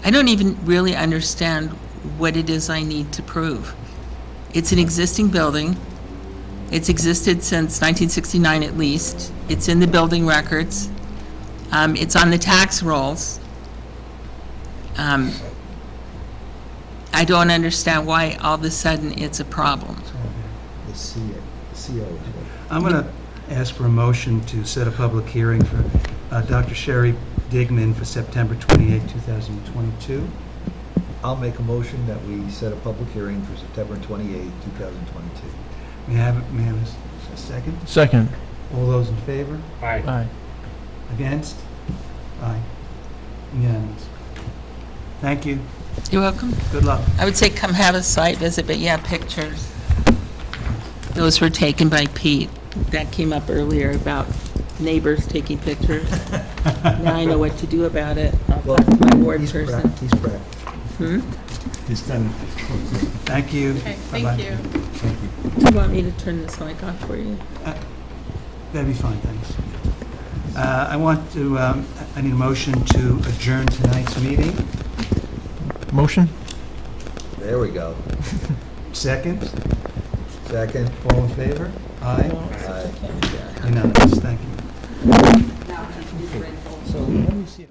Speaker 13: I don't even really understand what it is I need to prove. It's an existing building. It's existed since 1969 at least. It's in the building records. It's on the tax rolls. I don't understand why all of a sudden it's a problem.
Speaker 8: The CO is what.
Speaker 4: I'm going to ask for a motion to set a public hearing for Dr. Sherry Digman for September 28, 2022.
Speaker 8: I'll make a motion that we set a public hearing for September 28, 2022.
Speaker 4: May I have a second?
Speaker 11: Second.
Speaker 4: All those in favor?
Speaker 9: Aye.
Speaker 11: Aye.
Speaker 4: Against? Aye. Unanimous. Thank you.
Speaker 13: You're welcome.
Speaker 4: Good luck.
Speaker 13: I would say come have a site visit, but yeah, pictures. Those were taken by Pete. That came up earlier about neighbors taking pictures. Now I know what to do about it. I'll
Speaker 8: Well,
Speaker 13: talk to my ward
Speaker 8: he's
Speaker 13: person.
Speaker 8: He's practiced.
Speaker 13: Hmm?
Speaker 4: It's done. Thank you.
Speaker 2: Okay,
Speaker 4: Bye-bye.
Speaker 2: thank you.
Speaker 13: Do you want me to turn this mic off for you?
Speaker 4: That'd be fine, thanks. I need a motion to adjourn tonight's meeting.
Speaker 11: Motion?
Speaker 8: There we go.
Speaker 4: Second,
Speaker 8: Second.
Speaker 4: all in favor? Aye.
Speaker 8: Aye.
Speaker 4: Unanimous, thank you.
Speaker 5: Now, you can do red folder.
Speaker 4: So let me see if